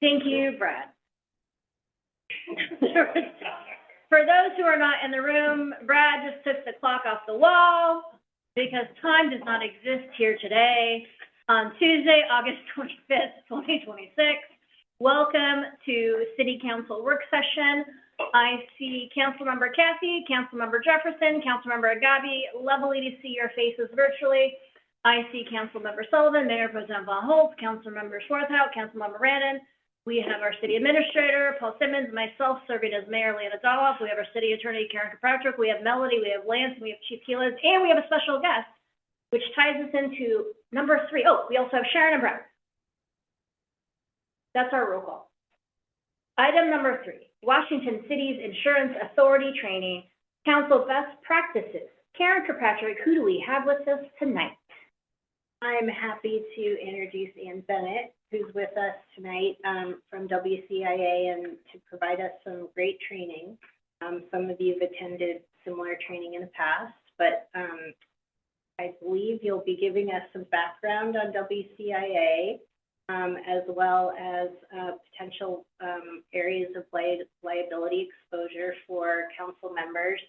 Thank you, Brad. For those who are not in the room, Brad just took the clock off the wall because time does not exist here today on Tuesday, August 25th, 2026. Welcome to City Council Work Session. I see Councilmember Kathy, Councilmember Jefferson, Councilmember Agabi. Lovely to see your faces virtually. I see Councilmember Sullivan, Mayor Pro Tem Von Holtz, Councilmember Schwarthout, Councilmember Randon. We have our City Administrator, Paul Simmons, myself serving as Mayor Leanna Doloff. We have our City Attorney, Karen Kirkpatrick. We have Melody, we have Lance, and we have Chief Keelan, and we have a special guest, which ties us into number 3. Oh, we also have Sharon and Brad. That's our roll call. Item number 3, Washington City's Insurance Authority Training, Council Best Practices. Karen Kirkpatrick, who do we have with us tonight? I'm happy to introduce Ann Bennett, who's with us tonight from WCIA, and to provide us some great training. Some of you have attended similar training in the past, but I believe you'll be giving us some background on WCIA, as well as potential areas of liability exposure for council members,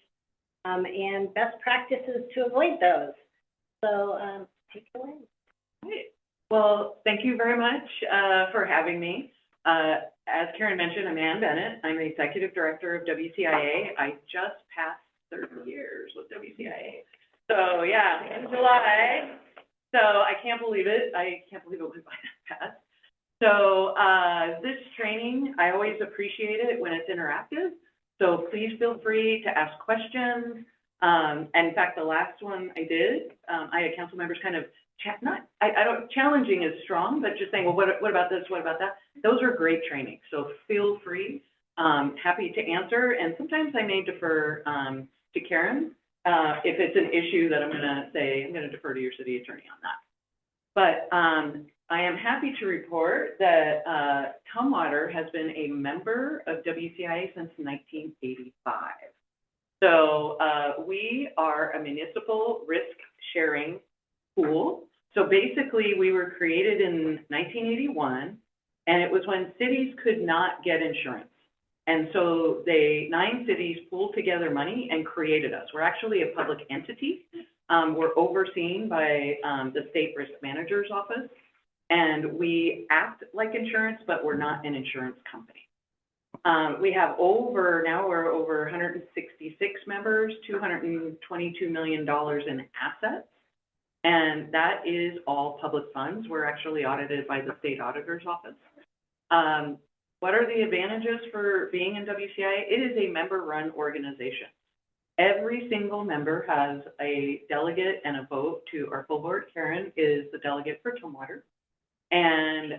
and best practices to avoid those. So take it away. Great. Well, thank you very much for having me. As Karen mentioned, I'm Ann Bennett. I'm the Executive Director of WCIA. I just passed 30 years with WCIA. So yeah, in July. So I can't believe it. I can't believe it went by that fast. So this training, I always appreciate it when it's interactive. So please feel free to ask questions. And in fact, the last one I did, I had council members kind of challenging is strong, but just saying, well, what about this? What about that? Those are great trainings. So feel free. Happy to answer. And sometimes I may defer to Karen if it's an issue that I'm going to defer to your city attorney on that. But I am happy to report that Tumwater has been a member of WCIA since 1985. So we are a municipal risk sharing pool. So basically we were created in 1981, and it was when cities could not get insurance. And so 9 cities pooled together money and created us. We're actually a public entity. We're overseen by the State Risk Manager's Office, and we act like insurance, but we're not an insurance company. We have we're over 166 members, $222 million in assets, and that is all public funds. We're actually audited by the State Auditor's Office. What are the advantages for being in WCIA? It is a member-run organization. Every single member has a delegate and a vote to our full board. Karen is the delegate for Tumwater. And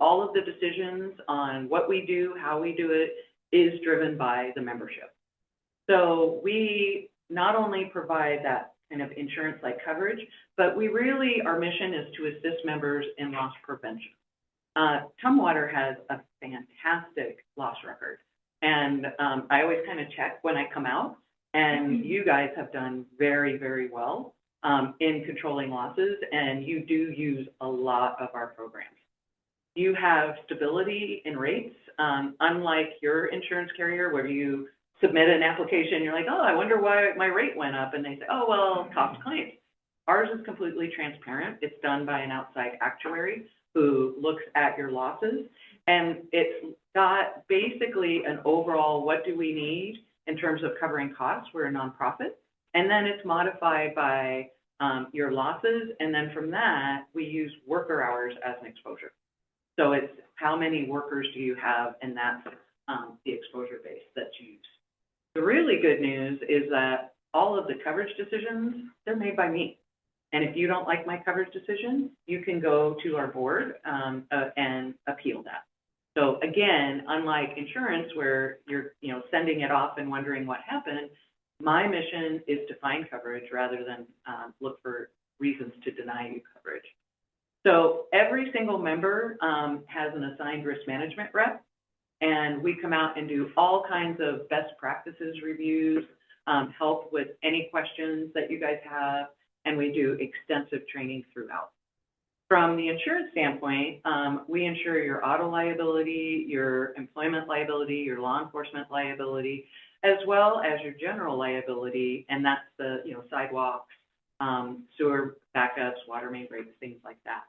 all of the decisions on what we do, how we do it, is driven by the membership. So we not only provide that kind of insurance-like coverage, but our mission is to assist members in loss prevention. Tumwater has a fantastic loss record. And I always kind of check when I come out, and you guys have done very, very well in controlling losses, and you do use a lot of our programs. You have stability in rates, unlike your insurance carrier where you submit an application, you're like, oh, I wonder why my rate went up, and they say, oh, well, cost claims. Ours is completely transparent. It's done by an outside actuary who looks at your losses, and it's got basically an overall what do we need in terms of covering costs. We're a nonprofit. And then it's modified by your losses. And then from that, we use worker hours as an exposure. So it's how many workers do you have, and that's the exposure base that's used. The really good news is that all of the coverage decisions, they're made by me. And if you don't like my coverage decision, you can go to our board and appeal that. So again, unlike insurance where you're sending it off and wondering what happened, my mission is to find coverage rather than look for reasons to deny you coverage. So every single member has an assigned risk management rep, and we come out and do all kinds of best practices reviews, help with any questions that you guys have, and we do extensive training throughout. From the insurance standpoint, we insure your auto liability, your employment liability, your law enforcement liability, as well as your general liability, and that's the, sidewalks, sewer backups, water main breaks, things like that.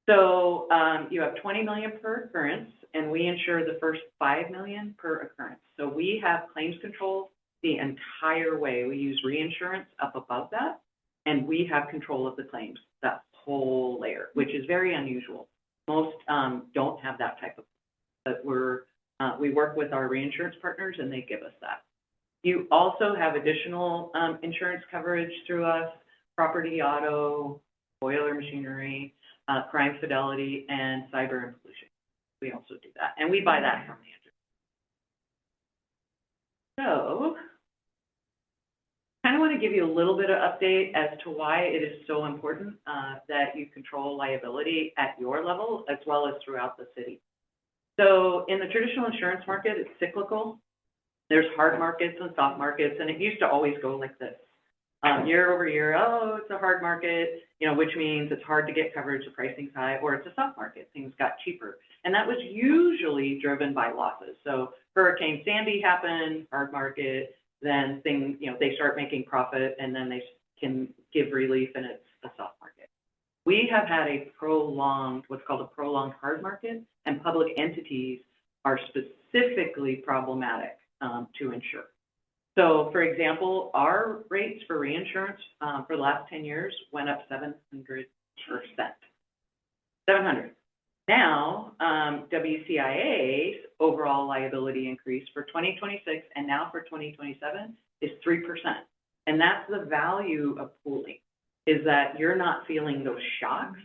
So, you have 20 million per occurrence, and we insure the first 5 million per occurrence. So we have claims control the entire way. We use reinsurance up above that, and we have control of the claims, that whole layer, which is very unusual. Most don't have that type of, but we work with our reinsurance partners, and they give us that. You also have additional insurance coverage through us: property, auto, boiler, machinery, crime, fidelity, and cyber and pollution. We also do that, and we buy that from the insurance. So, kind of want to give you a little bit of update as to why it is so important that you control liability at your level as well as throughout the city. So in the traditional insurance market, it's cyclical. There's hard markets and soft markets, and it used to always go like this. Year over year, oh, it's a hard market, which means it's hard to get coverage, the pricing's high, or it's a soft market, things got cheaper. And that was usually driven by losses. So Hurricane Sandy happened, hard market, then things, they start making profit, and then they can give relief, and it's a soft market. We have had a prolonged, what's called a prolonged hard market, and public entities are specifically problematic to insure. So, for example, our rates for reinsurance for the last 10 years went up 700%. 700. Now, WCIA's overall liability increase for 2026 and now for 2027 is 3%. And that's the value of pooling, is that you're not feeling those shocks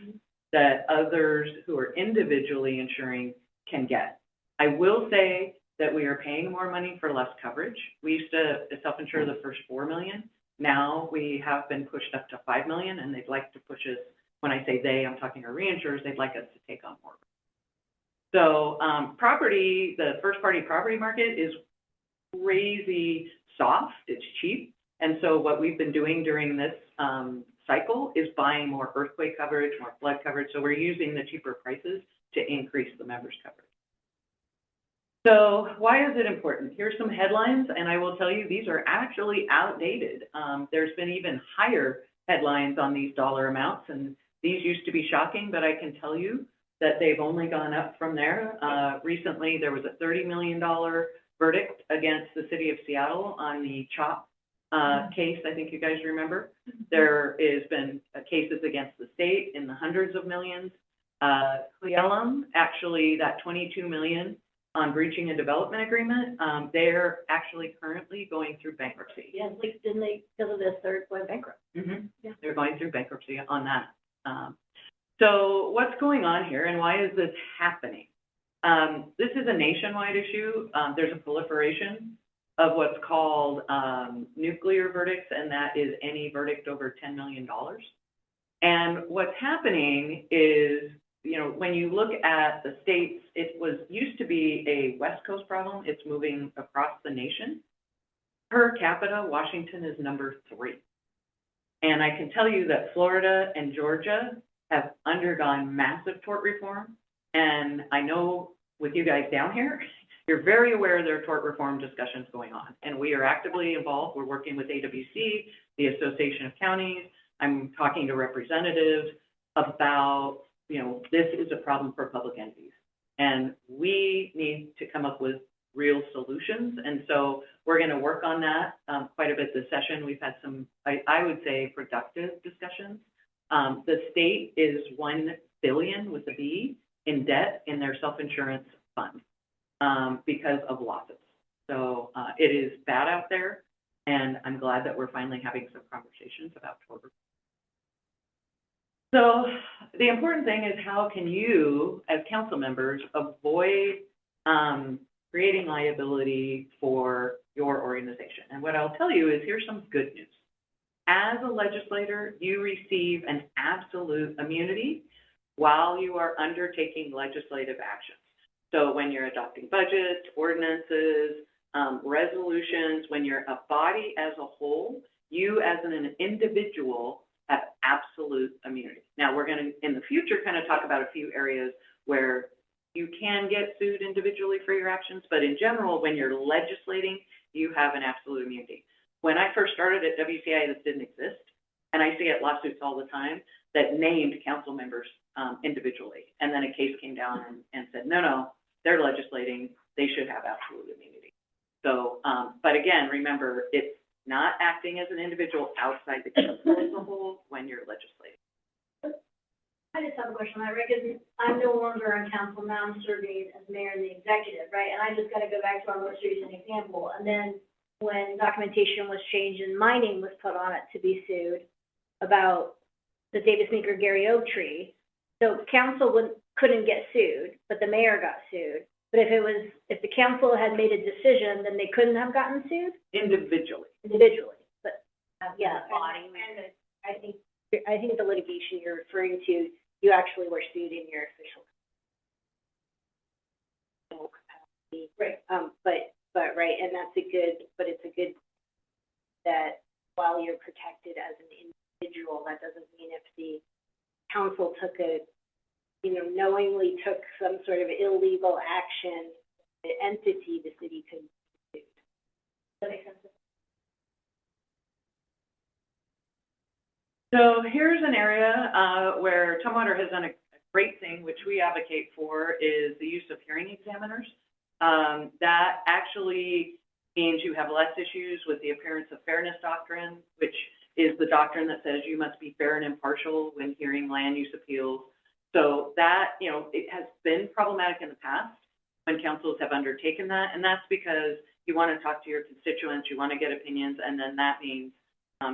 that others who are individually insuring can get. I will say that we are paying more money for less coverage. We used to self-insure the first 4 million. Now we have been pushed up to 5 million, and they'd like to push us. When I say they, I'm talking our reinsurers, they'd like us to take on more. So property, the first-party property market is crazy soft. It's cheap. And so what we've been doing during this cycle is buying more earthquake coverage, more flood coverage. So we're using the cheaper prices to increase the members' coverage. So why is it important? Here's some headlines, and I will tell you these are actually outdated. There's been even higher headlines on these dollar amounts, and these used to be shocking, but I can tell you that they've only gone up from there. Recently, there was a $30 million verdict against the city of Seattle on the CHOP case, I think you guys remember. There has been cases against the state in the hundreds of millions. Cle Elum, actually, that $22 million on breaching a development agreement, they're actually currently going through bankruptcy. Yeah, didn't they, because of this, they're going bankrupt. Mm-hmm. Yeah. They're going through bankruptcy on that. So what's going on here, and why is this happening? This is a nationwide issue. There's a proliferation of what's called nuclear verdicts, and that is any verdict over $10 million. And what's happening is, when you look at the states, it used to be a West Coast problem. It's moving across the nation. Per capita, Washington is number 3. And I can tell you that Florida and Georgia have undergone massive tort reform. And I know with you guys down here, you're very aware there are tort reform discussions going on. And we are actively involved. We're working with AWC, the Association of Counties. I'm talking to representatives about, this is a problem for public entities. And we need to come up with real solutions. And so we're going to work on that quite a bit this session. We've had some, I would say, productive discussions. The state is $1 billion with a B in debt in their self-insurance fund because of losses. So it is bad out there, and I'm glad that we're finally having some conversations about tort reform. So the important thing is, how can you, as council members, avoid creating liability for your organization? And what I'll tell you is, here's some good news. As a legislator, you receive an absolute immunity while you are undertaking legislative actions. So when you're adopting budgets, ordinances, resolutions, when you're a body as a whole, you as an individual have absolute immunity. Now, we're going to, in the future, kind of talk about a few areas where you can get sued individually for your actions, but in general, when you're legislating, you have an absolute immunity. When I first started at WCIA, this didn't exist, and I see it lawsuits all the time that named council members individually, and then a case came down and said, no, they're legislating, they should have absolute immunity. So, but again, remember, it's not acting as an individual outside the council as a whole when you're legislating. I just have a question on that, Rick, because I'm no longer on council, now I'm serving as mayor and the executive, right? And I just gotta go back to our most recent example, and then when documentation was changed and my name was put on it to be sued about the Davis Meeker Gary Oak tree, so council couldn't get sued, but the mayor got sued. But if the council had made a decision, then they couldn't have gotten sued Individually. but, Yeah, body. and I think the litigation you're referring to, you actually were sued in your official capacity. Right. But right, and it's a good that while you're protected as an individual, that doesn't mean if the council knowingly took some sort of illegal action, the entity, the city could be sued. Does that make sense? So here's an area where Tumwater has done a great thing, which we advocate for, is the use of hearing examiners. That actually means you have less issues with the appearance of fairness doctrine, which is the doctrine that says you must be fair and impartial when hearing land use appeals. So that, it has been problematic in the past when councils have undertaken that, and that's because you want to talk to your constituents, you want to get opinions, and then that means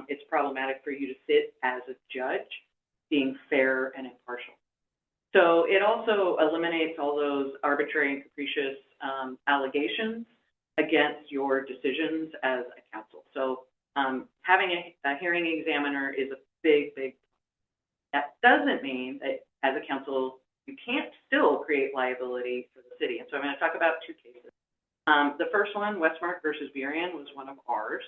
it's problematic for you to sit as a judge being fair and impartial. So it also eliminates all those arbitrary and capricious allegations against your decisions as a council. So having a hearing examiner is a big, big. That doesn't mean that as a council you can't still create liability for the city. And so I'm going to talk about two cases. The first one, Westmark versus Burien, was one of ours.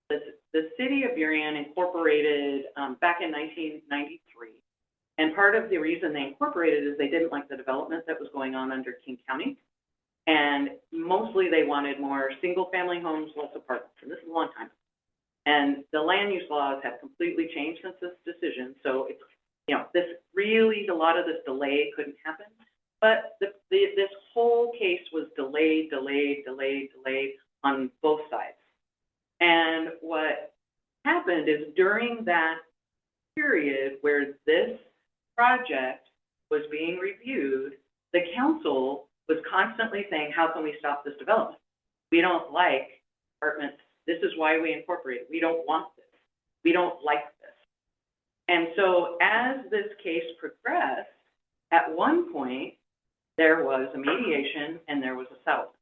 The city of Burien incorporated back in 1993. And part of the reason they incorporated is they didn't like the development that was going on under King County. And mostly they wanted more single-family homes, less apartments. And this is a long time ago. And the land use laws have completely changed since this decision. So it's, a lot of this delay couldn't happen. But this whole case was delayed on both sides. And what happened is during that period where this project was being reviewed, the council was constantly saying, how can we stop this development? We don't like apartments. This is why we incorporated. We don't want this. We don't like this. And so as this case progressed, at one point, there was a mediation and there was a settlement.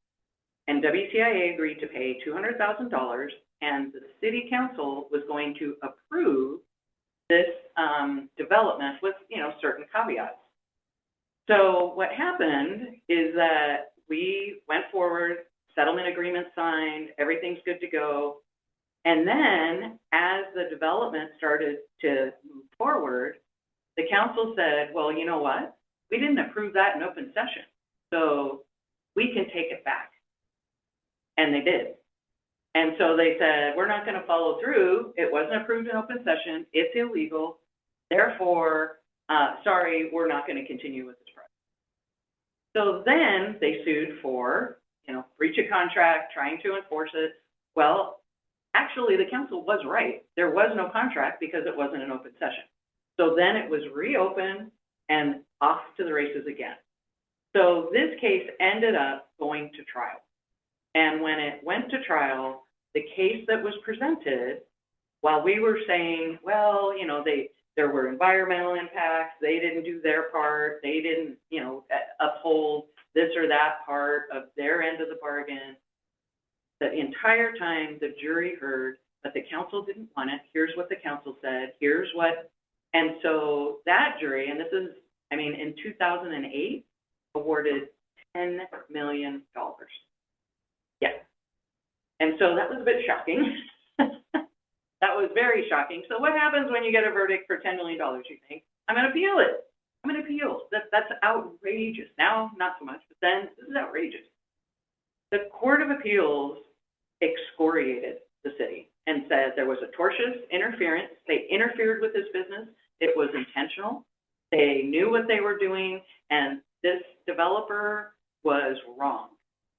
And WCIA agreed to pay $200,000, and the city council was going to approve this development with, certain caveats. So what happened is that we went forward, settlement agreement signed, everything's good to go. And then as the development started to move forward, the council said, well, you know what? We didn't approve that in open session, so we can take it back. And they did. And so they said, we're not going to follow through. It wasn't approved in open session. It's illegal. Therefore, sorry, we're not going to continue with this project. So then they sued for, breach of contract, trying to enforce it. Well, actually, the council was right. There was no contract because it wasn't an open session. So then it was reopened and off to the races again. So this case ended up going to trial. And when it went to trial, the case that was presented, while we were saying, well, there were environmental impacts, they didn't do their part, they didn't, uphold this or that part of their end of the bargain, the entire time the jury heard that the council didn't want it, here's what the council said, here's what, and so that jury, and this is, in 2008, awarded $10 million. Yeah. And so that was a bit shocking. That was very shocking. So what happens when you get a verdict for $10 million, you think? I'm going to appeal it. I'm going to appeal. That's outrageous. Now, not so much, but then this is outrageous. The Court of Appeals excoriated the city and said there was a tortious interference. They interfered with his business. It was intentional. They knew what they were doing, and this developer was wrong.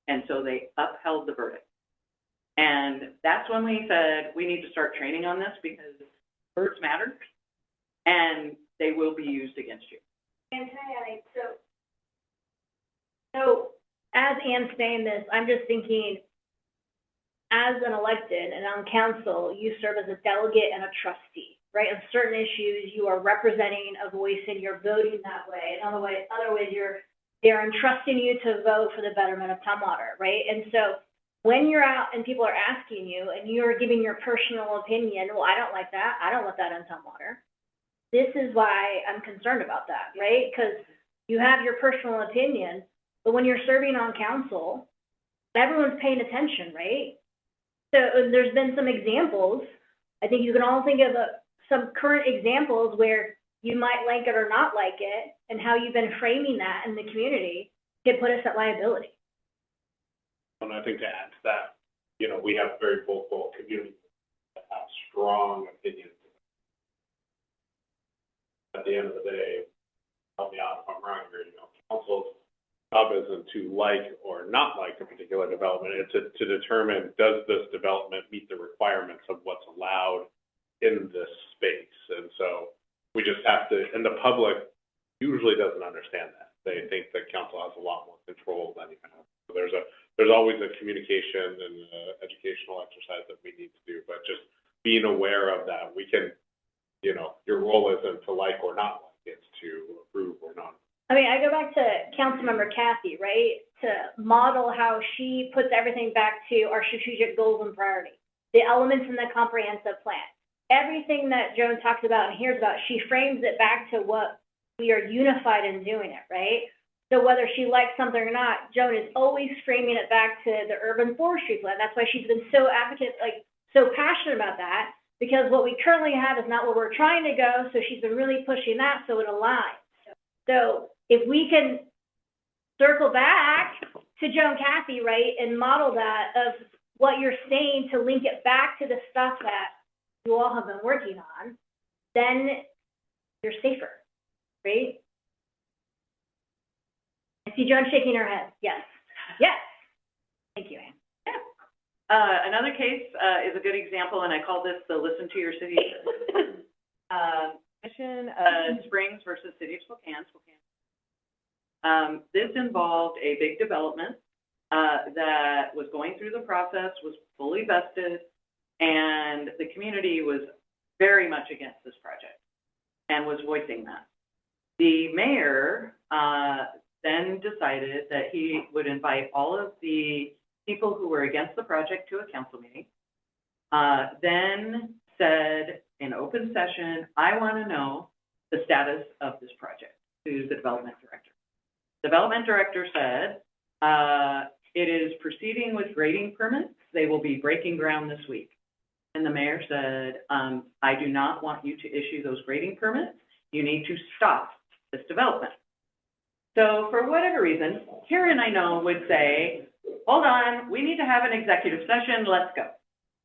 And so they upheld the verdict. And that's when we said we need to start training on this because words matter, and they will be used against you. And can I add, So as Anne's saying this, I'm just thinking, as an elected and on council, you serve as a delegate and a trustee, right? On certain issues, you are representing a voice and you're voting that way. In other ways, they're entrusting you to vote for the betterment of Tumwater, right? And so when you're out and people are asking you and you're giving your personal opinion, well, I don't like that. I don't want that on Tumwater. This is why I'm concerned about that, right? Because you have your personal opinion, but when you're serving on council, everyone's paying attention, right? So there's been some examples. I think you can all think of some current examples where you might like it or not like it, and how you've been framing that in the community could put us at liability. And I think to add to that, you know, we have very vocal communities that have strong opinions. At the end of the day, help me out if I'm wrong here, you know, council's job isn't to like or not like a particular development. It's to determine, does this development meet the requirements of what's allowed in this space? And so we just have to, and the public usually doesn't understand that. They think that council has a lot more control than you have. So there's always a communication and educational exercise that we need to do, but just being aware of that, we can, you know, your role isn't to like or not like, it's to approve or not. I mean, I go back to Councilmember Kathy, right, to model how she puts everything back to our strategic goals and priorities, the elements in the comprehensive plan. Everything that Joan talks about and hears about, she frames it back to what we are unified in doing it, right? So whether she likes something or not, Joan is always framing it back to the urban forestry plan. That's why she's been so advocate, like so passionate about that, because what we currently have is not where we're trying to go. So she's been really pushing that so it aligns. So if we can circle back to Joan Kathy, right, and model that of what you're saying to link it back to the stuff that you all have been working on, then you're safer, right? I see Joan shaking her head. Yes. Yes. Thank you, Anne. Yeah. Another case is a good example, and I call this the Listen to Your City. Mission Springs versus City of Spokane. This involved a big development that was going through the process, was fully vested, and the community was very much against this project and was voicing that. The mayor then decided that he would invite all of the people who were against the project to a council meeting, then said in open session, I want to know the status of this project to the development director. Development director said, it is proceeding with grading permits. They will be breaking ground this week. And the mayor said, I do not want you to issue those grading permits. You need to stop this development. So for whatever reason, Karen, I know, would say, hold on, we need to have an executive session, let's go.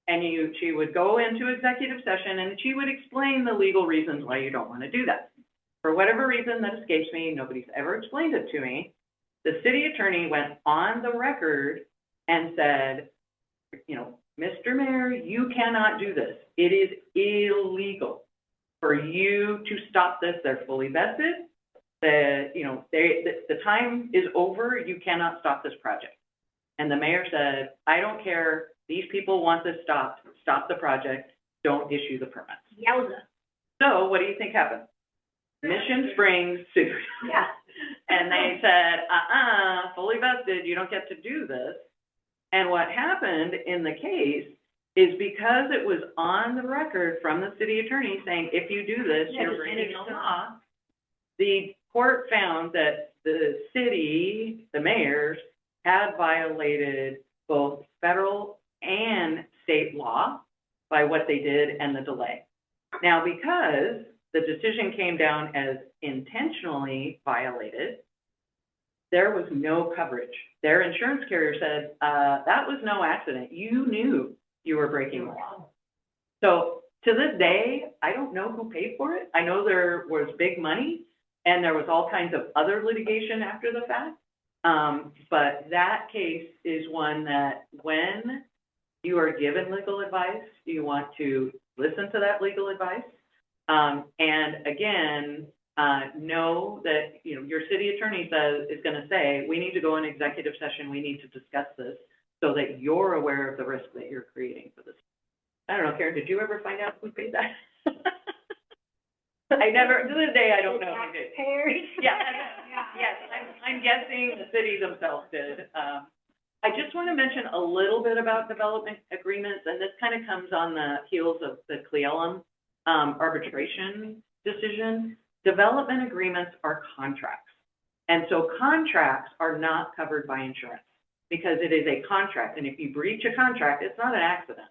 And she would go into executive session and she would explain the legal reasons why you don't want to do that. For whatever reason that escapes me, nobody's ever explained it to me. The city attorney went on the record and said, you know, Mr. Mayor, you cannot do this. It is illegal for you to stop this. They're fully vested. The time is over. You cannot stop this project. And the mayor said, I don't care. These people want this stopped. Stop the project. Don't issue the permits. Yowza. So what do you think happened? Mission Springs sued. Yeah. And they said, fully vested, you don't get to do this. And what happened in the case is because it was on the record from the city attorney saying, if you do this, you're breaking the law, the court found that the city, the mayors, had violated both federal and state law by what they did and the delay. Now, because the decision came down as intentionally violated, there was no coverage. Their insurance carrier said, that was no accident. You knew you were breaking the law. So to this day, I don't know who paid for it. I know there was big money and there was all kinds of other litigation after the fact. But that case is one that when you are given legal advice, you want to listen to that legal advice. And again, know that, you know, your city attorney is going to say, we need to go in executive session. We need to discuss this so that you're aware of the risk that you're creating for this. I don't know, Karen, did you ever find out who paid that? I never, to this day, I don't know who did. Taxpayers. Yeah, yes, I'm guessing the city themselves did. I just want to mention a little bit about development agreements, and this kind of comes on the heels of the Cleellum arbitration decision. Development agreements are contracts. And so contracts are not covered by insurance because it is a contract. And if you breach a contract, it's not an accident.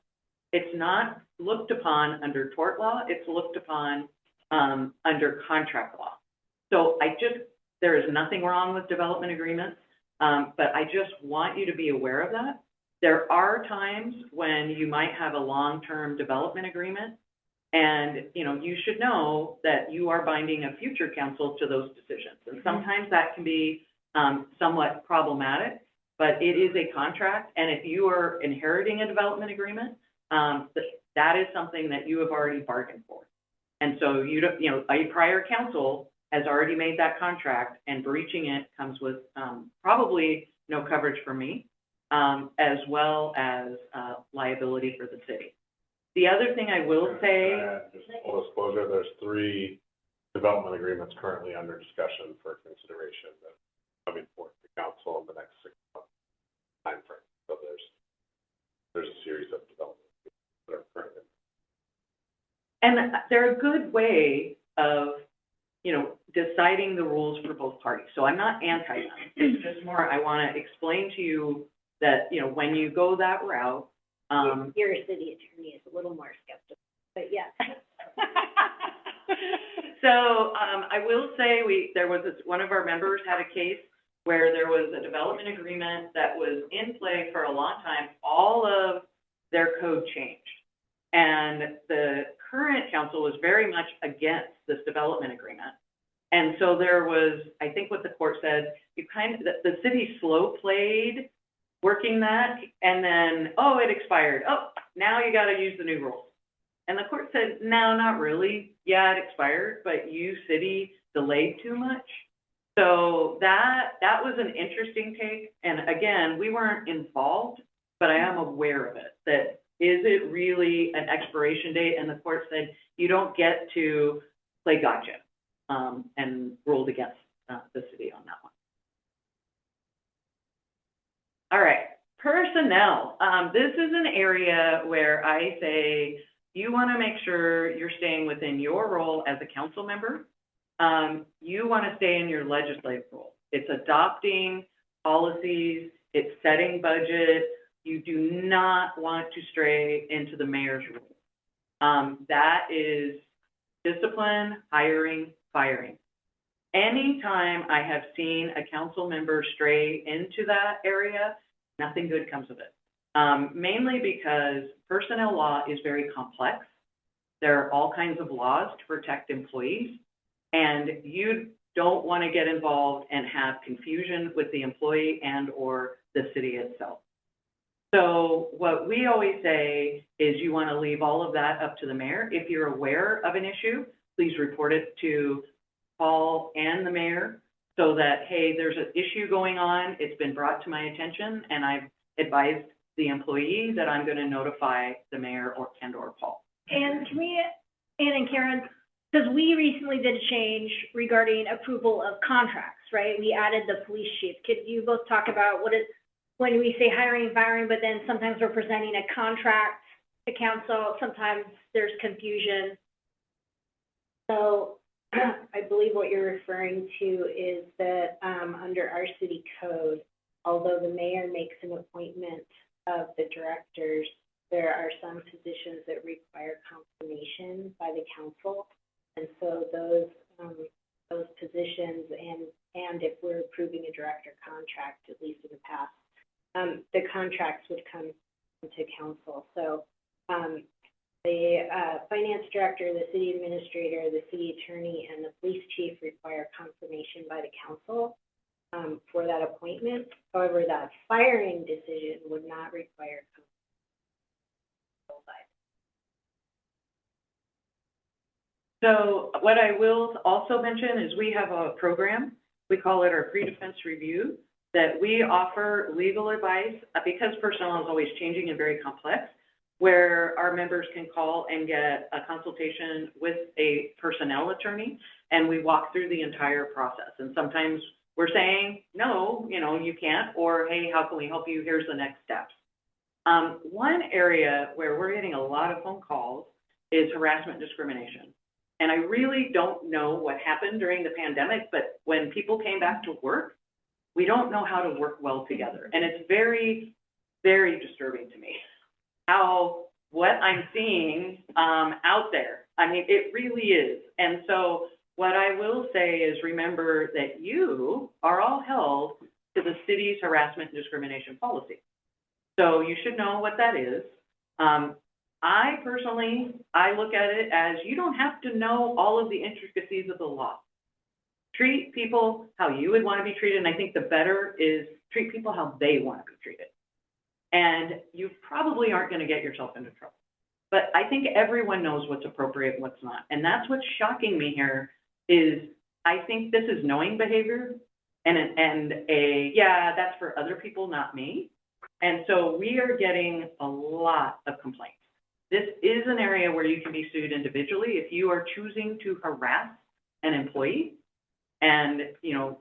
It's not looked upon under tort law. It's looked upon under contract law. So there is nothing wrong with development agreements, but I just want you to be aware of that. There are times when you might have a long-term development agreement, and you should know that you are binding a future council to those decisions. And sometimes that can be somewhat problematic, but it is a contract. And if you are inheriting a development agreement, that is something that you have already bargained for. And so a prior council has already made that contract, and breaching it comes with probably no coverage for me, as well as liability for the city. The other thing I will say, Just full disclosure, there's 3 development agreements currently under discussion for consideration that are coming forth to council in the next 6 months timeframe. So there's a series of development agreements that are currently. and they're a good way of, deciding the rules for both parties. So I'm not anti them. It's just more, I want to explain to you that, when you go that route, Your city attorney is a little more skeptical, but yeah. So, I will say one of our members had a case where there was a development agreement that was in play for a long time. All of their code changed. And the current council was very much against this development agreement. And so there was, I think what the court said, the city slow played working that, and then, it expired. Now you got to use the new rules. And the court said, no, not really. Yeah, it expired, but you, city, delayed too much. So that was an interesting take. And again, we weren't involved, but I am aware of it. That is it really an expiration date? And the court said, you don't get to play gotcha, and ruled against the city on that one. All right, personnel. This is an area where I say you want to make sure you're staying within your role as a council member. You want to stay in your legislative role. It's adopting policies, it's setting budget. You do not want to stray into the mayor's role. That is discipline, hiring, firing. Anytime I have seen a council member stray into that area, nothing good comes of it. Mainly because personnel law is very complex. There are all kinds of laws to protect employees, and you don't want to get involved and have confusion with the employee and or the city itself. So what we always say is you want to leave all of that up to the mayor. If you're aware of an issue, please report it to Paul and the mayor so that, hey, there's an issue going on, it's been brought to my attention, and I've advised the employee that I'm going to notify the mayor or Paul. And can we, Ann and Karen, because we recently did a change regarding approval of contracts, right? We added the police chief. Could you both talk about when we say hiring and firing, but then sometimes we're presenting a contract to council, sometimes there's confusion. So I believe what you're referring to is that under our city code, although the mayor makes an appointment of the directors, there are some positions that require confirmation by the council. And so those positions and if we're approving a director contract, at least in the past, the contracts would come to council. So the finance director, the city administrator, the city attorney, and the police chief require confirmation by the council for that appointment. However, that firing decision would not require confirmation by. So what I will also mention is we have a program, we call it our pre-defense review, that we offer legal advice because personnel is always changing and very complex, where our members can call and get a consultation with a personnel attorney, and we walk through the entire process. And sometimes we're saying, no, you can't, or hey, how can we help you? Here's the next steps. One area where we're getting a lot of phone calls is harassment and discrimination. And I really don't know what happened during the pandemic, but when people came back to work, we don't know how to work well together. And it's very, very disturbing to me what I'm seeing out there. I mean, it really is. And so what I will say is remember that you are all held to the city's harassment and discrimination policy. So you should know what that is. I personally look at it as you don't have to know all of the intricacies of the law. Treat people how you would want to be treated, and I think the better is treat people how they want to be treated. And you probably aren't going to get yourself into trouble. But I think everyone knows what's appropriate and what's not. And that's what's shocking me here is I think this is knowing behavior and that's for other people, not me. And so we are getting a lot of complaints. This is an area where you can be sued individually if you are choosing to harass an employee. And,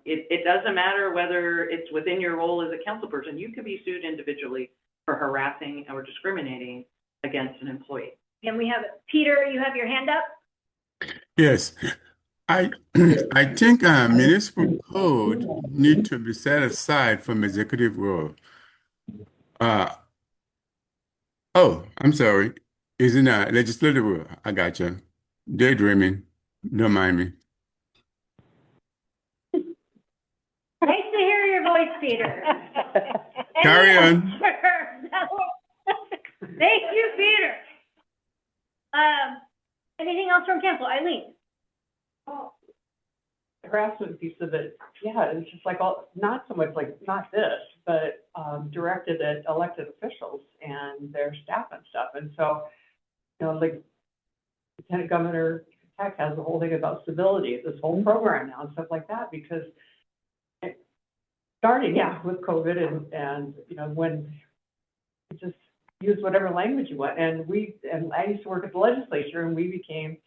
it doesn't matter whether it's within your role as a council person, you can be sued individually for harassing or discriminating against an employee. And we have, Peter, you have your hand up? Yes, I think municipal code need to be set aside from executive role. I'm sorry. It's in a legislative role. I got you. Daydreaming. Don't mind me. Nice to hear your voice, Peter. Carry on. Thank you, Peter. Anything else from council? Eileen? Well, harassment piece of it, yeah, it's just like not so much like not this, but directed at elected officials and their staff and stuff. And so, like Lieutenant Governor Peck has the whole thing about civility, this whole program now and stuff like that, because starting, with COVID and when you just use whatever language you want. And I used to work at the legislature and we became,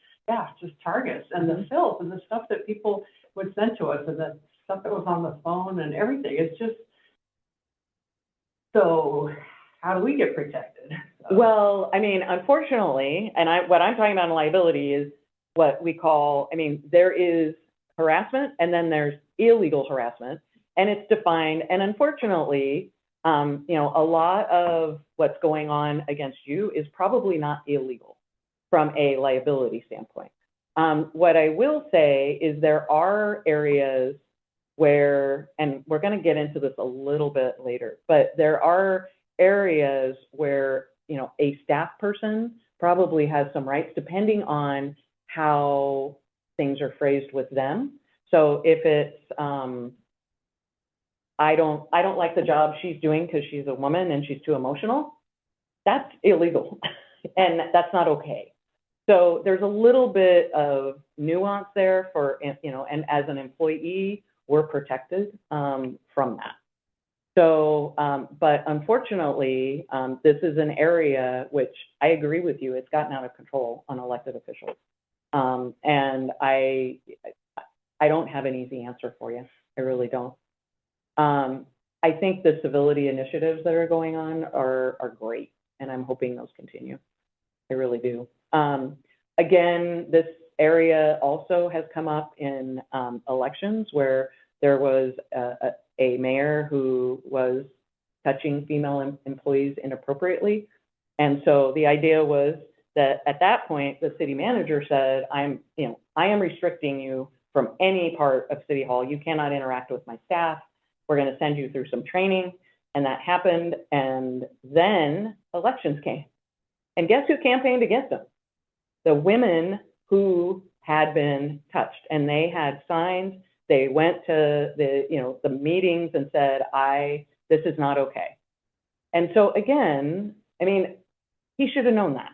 just targets and the filth and the stuff that people would send to us and the stuff that was on the phone and everything. It's just, so how do we get protected? Well, I mean, unfortunately, and what I'm talking about in liability is what we call, there is harassment and then there's illegal harassment, and it's defined. And unfortunately, a lot of what's going on against you is probably not illegal from a liability standpoint. What I will say is there are areas where, and we're going to get into this a little bit later, but there are areas where, a staff person probably has some rights depending on how things are phrased with them. So if it's, I don't like the job she's doing because she's a woman and she's too emotional, that's illegal and that's not okay. So there's a little bit of nuance there for, and as an employee, we're protected from that. So, but unfortunately, this is an area which I agree with you, it's gotten out of control on elected officials. And I don't have an easy answer for you. I really don't. I think the civility initiatives that are going on are great, and I'm hoping those continue. I really do. Again, this area also has come up in elections where there was a mayor who was touching female employees inappropriately, And so the idea was that at that point, the city manager said, I am restricting you from any part of City Hall. You cannot interact with my staff. We're going to send you through some training. And that happened. And then elections came. And guess who campaigned against them? The women who had been touched, and they had signs. They went to the meetings and said, this is not okay. And so again, I mean, he should have known that.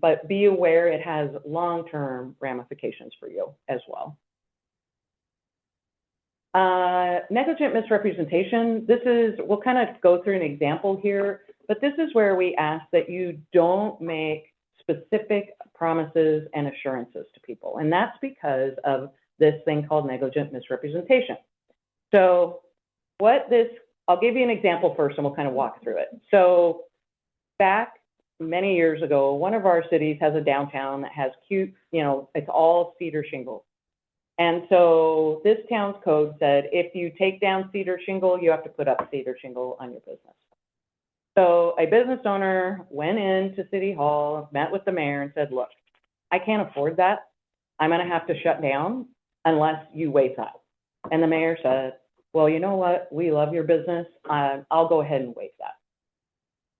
But be aware it has long-term ramifications for you as well. Negligent misrepresentation. We'll kind of go through an example here, but this is where we ask that you don't make specific promises and assurances to people. And that's because of this thing called negligent misrepresentation. So I'll give you an example first and we'll kind of walk through it. So back many years ago, one of our cities has a downtown that has cute, it's all cedar shingle. And so this town's code said, if you take down cedar shingle, you have to put up cedar shingle on your business. So a business owner went into City Hall, met with the mayor and said, look, I can't afford that. I'm going to have to shut down unless you waive that. And the mayor said, well, you know what? We love your business. I'll go ahead and waive that.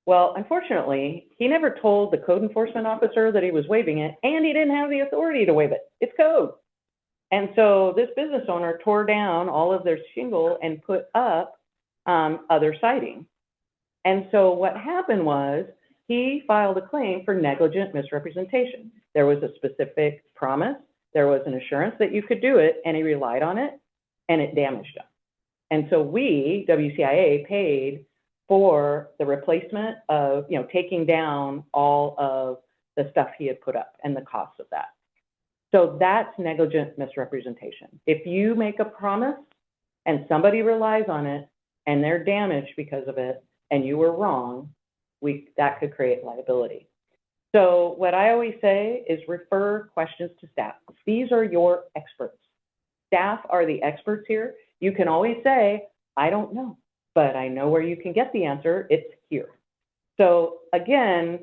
Well, unfortunately, he never told the code enforcement officer that he was waiving it, and he didn't have the authority to waive it. It's code. And so this business owner tore down all of their shingle and put up other siding. And so what happened was he filed a claim for negligent misrepresentation. There was a specific promise, there was an assurance that you could do it, and he relied on it, and it damaged him. And so we, WCIA, paid for the replacement of, taking down all of the stuff he had put up and the cost of that. So that's negligent misrepresentation. If you make a promise and somebody relies on it and they're damaged because of it and you were wrong, that could create liability. So what I always say is refer questions to staff. These are your experts. Staff are the experts here. You can always say, I don't know, but I know where you can get the answer. It's here. So again,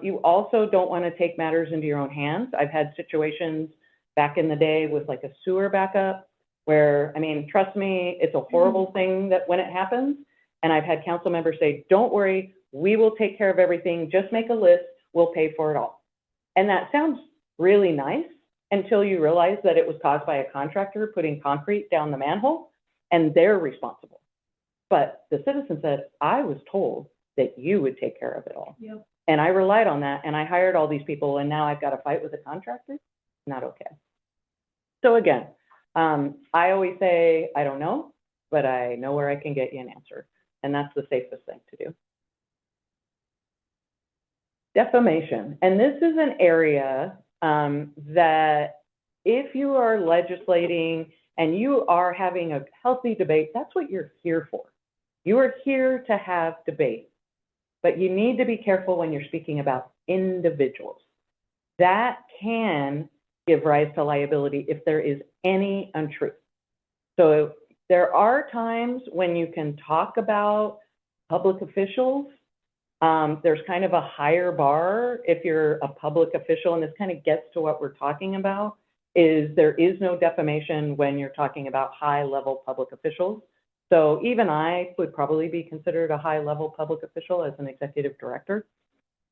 you also don't want to take matters into your own hands. I've had situations back in the day with like a sewer backup where, trust me, it's a horrible thing that when it happens. And I've had council members say, don't worry, we will take care of everything. Just make a list. We'll pay for it all. And that sounds really nice until you realize that it was caused by a contractor putting concrete down the manhole and they're responsible. But the citizen said, I was told that you would take care of it all. Yep. And I relied on that and I hired all these people and now I've got to fight with a contractor? Not okay. So again, I always say, I don't know, but I know where I can get you an answer. And that's the safest thing to do. Defamation. And this is an area that if you are legislating and you are having a healthy debate, that's what you're here for. You are here to have debate. But you need to be careful when you're speaking about individuals. That can give rise to liability if there is any untruth. So there are times when you can talk about public officials. There's kind of a higher bar if you're a public official, and this kind of gets to what we're talking about, is there is no defamation when you're talking about high-level public officials. So even I would probably be considered a high-level public official as an executive director,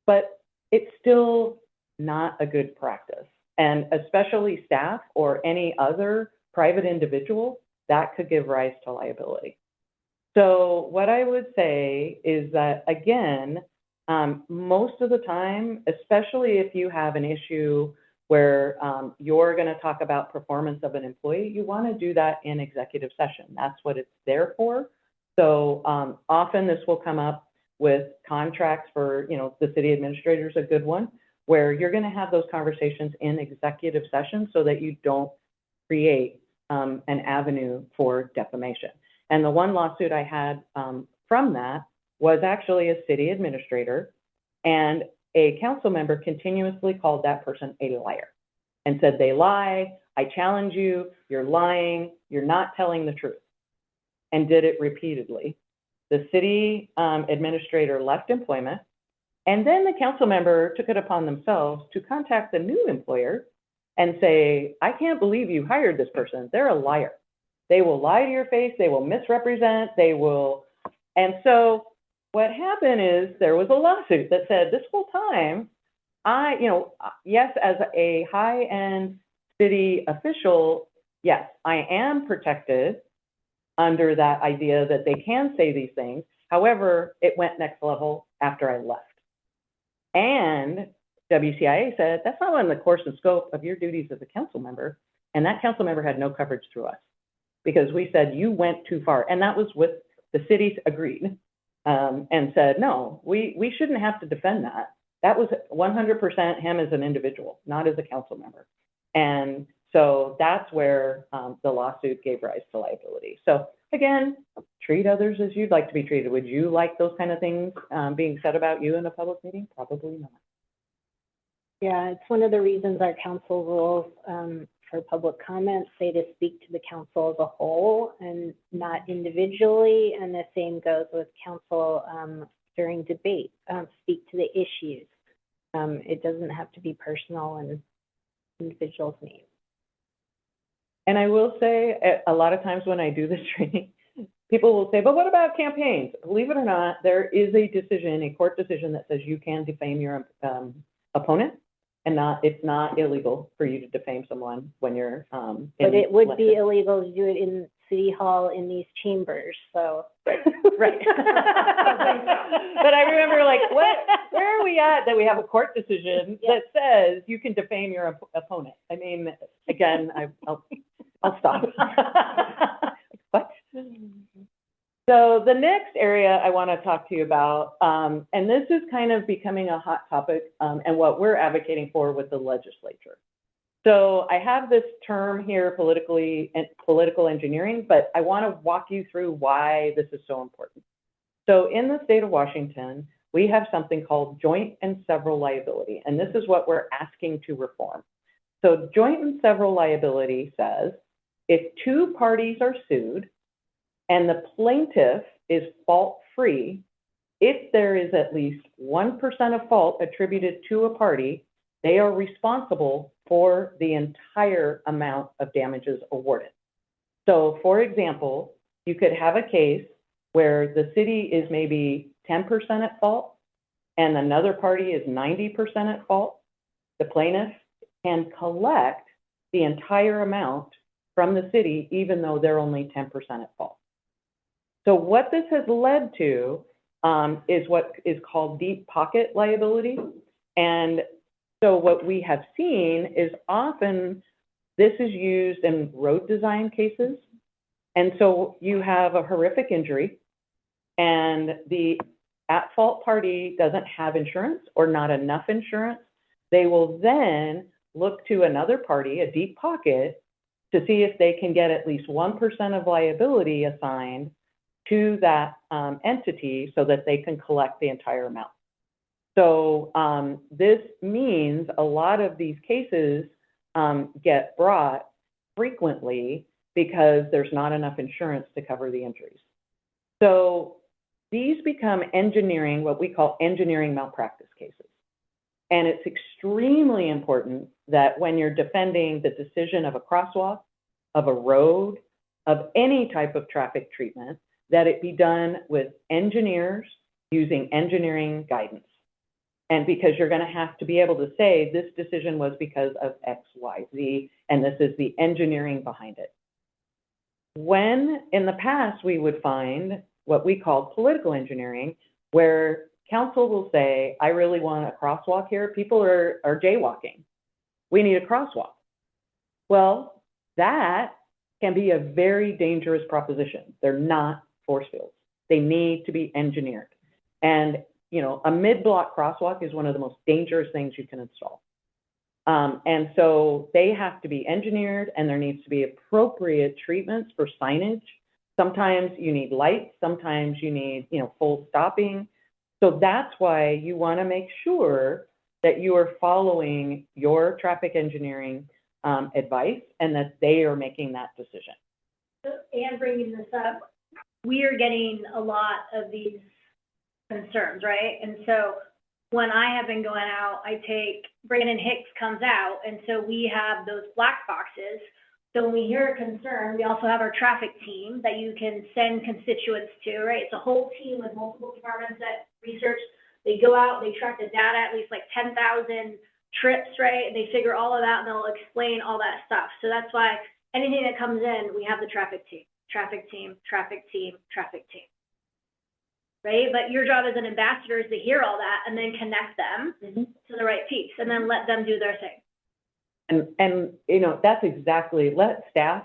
but it's still not a good practice. And especially staff or any other private individual, that could give rise to liability. So what I would say is that, again, most of the time, especially if you have an issue where you're going to talk about performance of an employee, you want to do that in executive session. That's what it's there for. So often this will come up with contracts for, the city administrator is a good one, where you're going to have those conversations in executive session so that you don't create an avenue for defamation. And the one lawsuit I had from that was actually a city administrator, and a council member continuously called that person a liar and said, they lie, I challenge you, you're lying, you're not telling the truth, and did it repeatedly. The city administrator left employment. And then the council member took it upon themselves to contact the new employer and say, I can't believe you hired this person. They're a liar. They will lie to your face. They will misrepresent. They will. And so what happened is there was a lawsuit that said this whole time, yes, as a high-end city official, yes, I am protected under that idea that they can say these things. However, it went next level after I left. And WCIA said, that's not in the course and scope of your duties as a council member. And that council member had no coverage through us because we said, you went too far. And that was with the cities agreed and said, no, we shouldn't have to defend that. That was 100% him as an individual, not as a council member. And so that's where the lawsuit gave rise to liability. So again, treat others as you'd like to be treated. Would you like those kind of things being said about you in a public meeting? Probably not. Yeah, it's one of the reasons our council rules for public comments say to speak to the council as a whole and not individually. And the same goes with council during debate, speak to the issues. It doesn't have to be personal and individual's name. And I will say, a lot of times when I do this training, people will say, but what about campaigns? Believe it or not, there is a decision, a court decision that says you can defame your opponent, and it's not illegal for you to defame someone when you're But it would be illegal to do it in City Hall in these chambers, so. Right. But I remember, like, where are we at that we have a court decision that says you can defame your opponent? I mean, again, I'll stop. What? So the next area I want to talk to you about, and this is kind of becoming a hot topic, and what we're advocating for with the legislature. So I have this term here, political engineering, but I want to walk you through why this is so important. So in the state of Washington, we have something called joint and several liability, and this is what we're asking to reform. So joint and several liability says, if two parties are sued and the plaintiff is fault-free, if there is at least 1% of fault attributed to a party, they are responsible for the entire amount of damages awarded. So for example, you could have a case where the city is maybe 10% at fault and another party is 90% at fault. The plaintiff can collect the entire amount from the city, even though they're only 10% at fault. So what this has led to is what is called deep pocket liability. And so what we have seen is often this is used in road design cases. And so you have a horrific injury and the at-fault party doesn't have insurance or not enough insurance. They will then look to another party, a deep pocket, to see if they can get at least 1% of liability assigned to that entity so that they can collect the entire amount. So this means a lot of these cases get brought frequently because there's not enough insurance to cover the injuries. So these become engineering, what we call engineering malpractice cases. And it's extremely important that when you're defending the decision of a crosswalk, of a road, of any type of traffic treatment, that it be done with engineers using engineering guidance. And because you're going to have to be able to say this decision was because of X, Y, Z, and this is the engineering behind it. When in the past we would find what we call political engineering, where council will say, I really want a crosswalk here. People are jaywalking. We need a crosswalk. Well, that can be a very dangerous proposition. They're not force fields. They need to be engineered. And you know, a mid-block crosswalk is one of the most dangerous things you can install. And so they have to be engineered, and there needs to be appropriate treatments for signage. Sometimes you need lights, sometimes you need, you know, full stopping. So that's why you want to make sure that you are following your traffic engineering advice and that they are making that decision. And bringing this up, we are getting a lot of these concerns, right? And so when I have been going out, Brandon Hicks comes out, and so we have those black boxes. So when we hear a concern, we also have our traffic team that you can send constituents to, right? It's a whole team with multiple departments that research. They go out, they track the data, at least like 10,000 trips, right? And they figure all of that, and they'll explain all that stuff. So that's why anything that comes in, we have the traffic team, right? But your job as an ambassador is to hear all that and then connect them to the right piece, and then let them do their thing. And, you know, that's exactly, let staff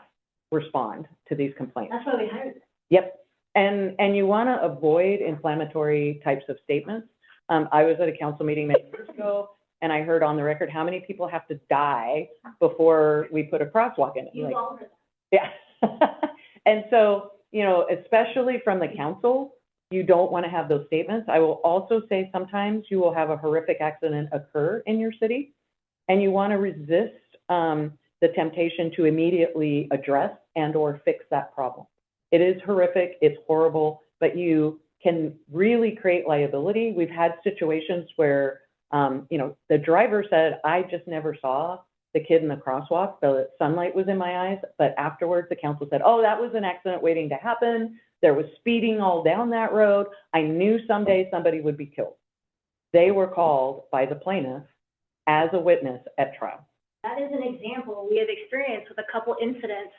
respond to these complaints. That's why we hired them. Yep. And you want to avoid inflammatory types of statements. I was at a council meeting many years ago, and I heard on the record how many people have to die before we put a crosswalk in it. You Like, all heard that. yeah. And so, you know, especially from the council, you don't want to have those statements. I will also say sometimes you will have a horrific accident occur in your city, and you want to resist the temptation to immediately address and or fix that problem. It is horrific, it's horrible, but you can really create liability. We've had situations where, you know, the driver said, I just never saw the kid in the crosswalk, the sunlight was in my eyes, but afterwards the council said, oh, that was an accident waiting to happen. There was speeding all down that road. I knew someday somebody would be killed. They were called by the plaintiff as a witness at trial. That is an example we have experienced with a couple incidents,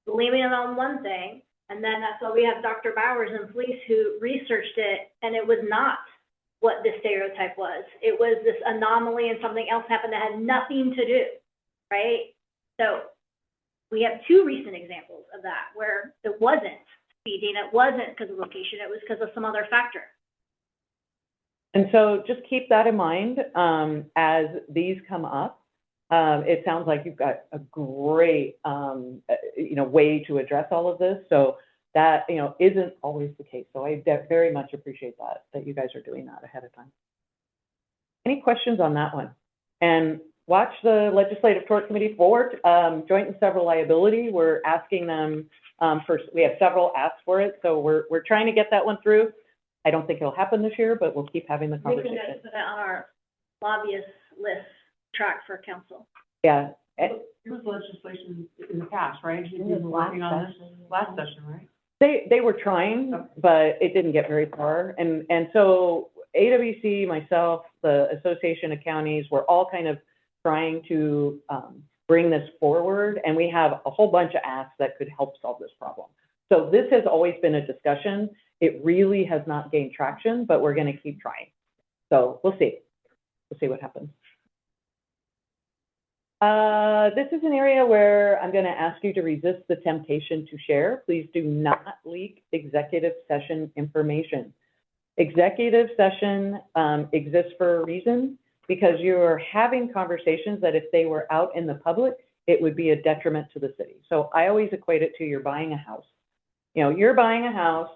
blaming it on one thing, and then that's why we have Dr. Bowers and police who researched it, and it was not what the stereotype was. It was this anomaly and something else happened that had nothing to do, right? So we have two recent examples of that where it wasn't speeding, it wasn't because of location, it was because of some other factor. And so just keep that in mind as these come up. It sounds like you've got a great, you know, way to address all of this. So that, you know, isn't always the case. So I very much appreciate that you guys are doing that ahead of time. Any questions on that one? And watch the Legislative Tort Committee for joint and several liability. We're asking them we have several asks for it. So we're trying to get that one through. I don't think it'll happen this year, but we'll keep having the We conversation. can put it on our lobbyist list track for council. Yeah. There was legislation in the past, right? You've been working on this last session, right? They were trying, but it didn't get very far. And so AWC, myself, the Association of Counties, we're all kind of trying to bring this forward. And we have a whole bunch of asks that could help solve this problem. So this has always been a discussion. It really has not gained traction, but we're going to keep trying. So we'll see. We'll see what happens. This is an area where I'm going to ask you to resist the temptation to share. Please do not leak executive session information. Executive session exists for a reason, because you're having conversations that if they were out in the public, it would be a detriment to the city. So I always equate it to you're buying a house. You know, you're buying a house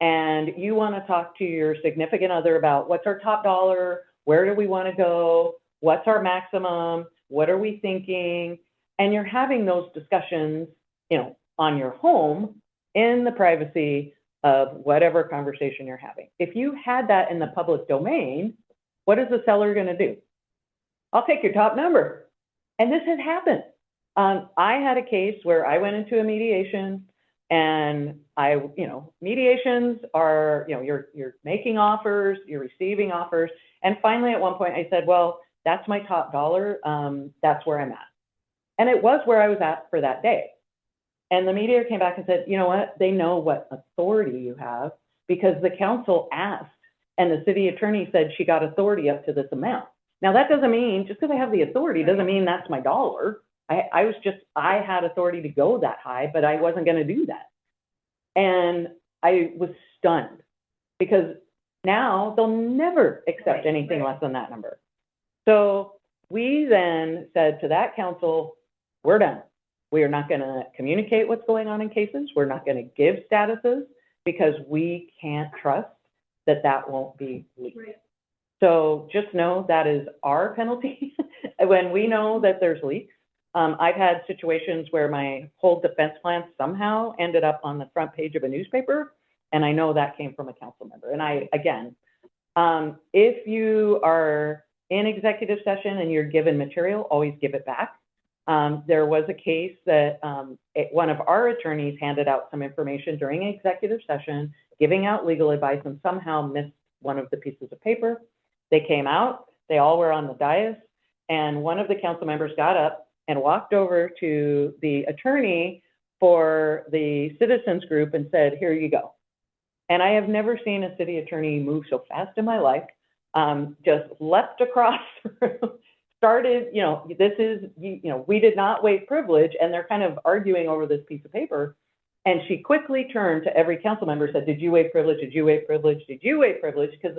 and you want to talk to your significant other about what's our top dollar, where do we want to go, what's our maximum, what are we thinking? And you're having those discussions, you know, on your home in the privacy of whatever conversation you're having. If you had that in the public domain, what is the seller going to do? I'll take your top number. And this has happened. I had a case where I went into a mediation, and mediations are, you're making offers, you're receiving offers. And finally, at one point I said, well, that's my top dollar. That's where I'm at. And it was where I was at for that day. And the mediator came back and said, you know what? They know what authority you have, because the council asked, and the city attorney said she got authority up to this amount. Now, that doesn't mean, just because I have the authority doesn't mean that's my dollar. I had authority to go that high, but I wasn't going to do that. And I was stunned, because now they'll never accept anything less than that number. So we then said to that council, we're done. We are not going to communicate what's going on in cases. We're not going to give statuses, because we can't trust that that won't be leaked. Right. So just know that is our penalty when we know that there's leaks. I've had situations where my whole defense plan somehow ended up on the front page of a newspaper, and I know that came from a council member. And again, If you are in executive session and you're given material, always give it back. There was a case that one of our attorneys handed out some information during an executive session, giving out legal advice, and somehow missed one of the pieces of paper. They came out, they all were on the dais, and one of the council members got up and walked over to the attorney for the citizens group and said, here you go. And I have never seen a city attorney move so fast in my life. Just leapt across the room, started, this is, we did not waive privilege, and they're kind of arguing over this piece of paper. And she quickly turned to every council member and said, did you waive privilege? Did you waive privilege? Did you waive privilege? Because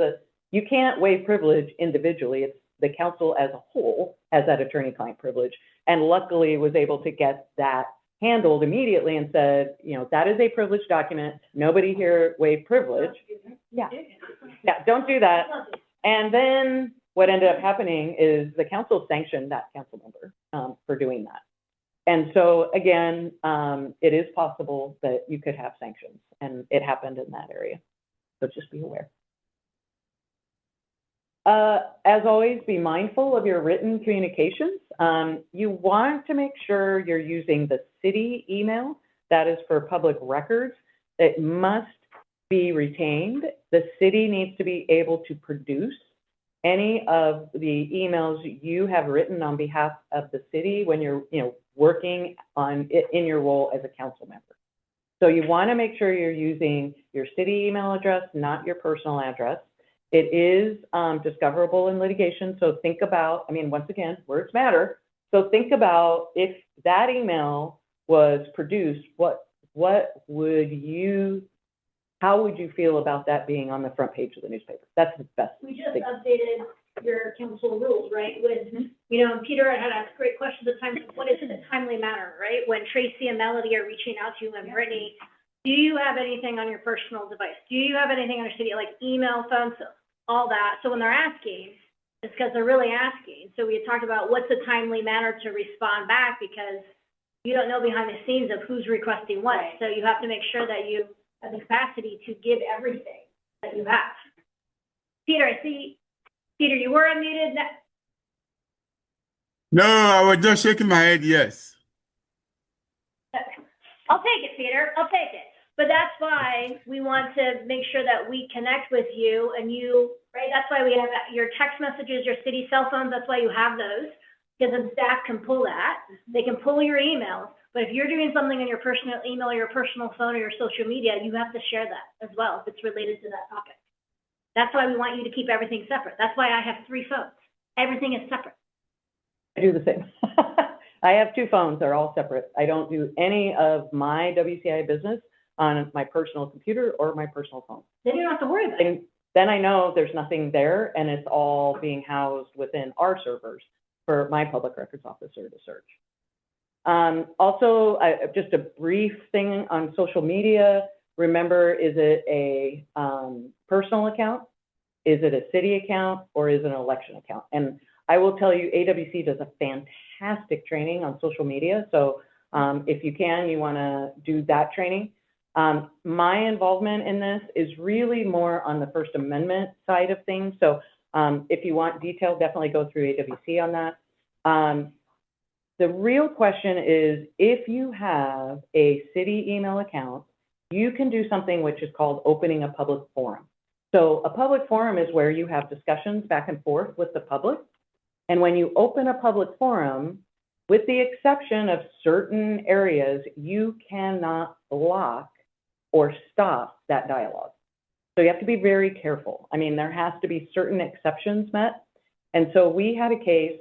you can't waive privilege individually. It's the council as a whole has that attorney-client privilege. And luckily was able to get that handled immediately and said, that is a privileged document. Nobody here waived privilege. Yeah, don't do that. And then what ended up happening is the council sanctioned that council member for doing that. And so again, it is possible that you could have sanctions, and it happened in that area. So just be aware. As always, be mindful of your written communications. You want to make sure you're using the city email. That is for public records. It must be retained. The city needs to be able to produce any of the emails you have written on behalf of the city when you're working on it in your role as a council member. So you want to make sure you're using your city email address, not your personal address. It is discoverable in litigation. So think about, once again, words matter. So think about if that email was produced, how would you feel about that being on the front page of the newspaper? That's the best. We just thing. updated your council rules, right? When, Peter had asked great questions at times, what is the timely manner, right? When Tracy and Melody are reaching out to you and Brittany, do you have anything on your personal device? Do you have anything on your city, like email, phone, all that? So when they're asking, it's because they're really asking. So we had talked about what's the timely manner to respond back, because you don't know behind the scenes of who's requesting what. So you have to make sure that you have the capacity to give everything that you have. Peter, I see. Peter, you were unmuted. No, I was just shaking my head, yes. I'll take it, Peter. I'll take it. But that's why we want to make sure that we connect with you and you, right? That's why we have your text messages, your city cell phones. That's why you have those, because then staff can pull that. They can pull your emails. But if you're doing something on your personal email or your personal phone or your social media, you have to share that as well if it's related to that topic. That's why we want you to keep everything separate. That's why I have 3 phones. Everything is separate. I do the same. I have 2 phones. They're all separate. I don't do any of my WCI business on my personal computer or my personal phone. Then you don't have to worry about it. Then I know there's nothing there, and it's all being housed within our servers for my public records officer to search. Also, just a brief thing on social media. Remember, is it a personal account? Is it a city account? Or is it an election account? And I will tell you, AWC does a fantastic training on social media. So if you can, you want to do that training. My involvement in this is really more on the First Amendment side of things. So if you want detail, definitely go through AWC on that. The real question is, if you have a city email account, you can do something which is called opening a public forum. So a public forum is where you have discussions back and forth with the public. And when you open a public forum, with the exception of certain areas, you cannot block or stop that dialogue. So you have to be very careful. There has to be certain exceptions met. And so we had a case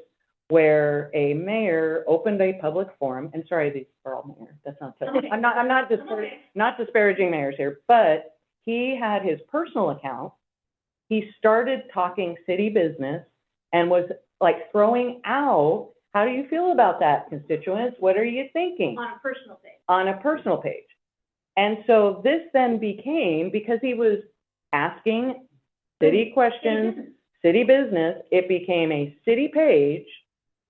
where a mayor opened a public forum, and sorry, these are all mayors. That's not, Okay. I'm not disparaging mayors here, but he had his personal account. He started talking city business and was like throwing out, how do you feel about that, constituents? What are you thinking? On a personal page. On a personal page. And so this then became, because he was asking city questions, city business, it became a city page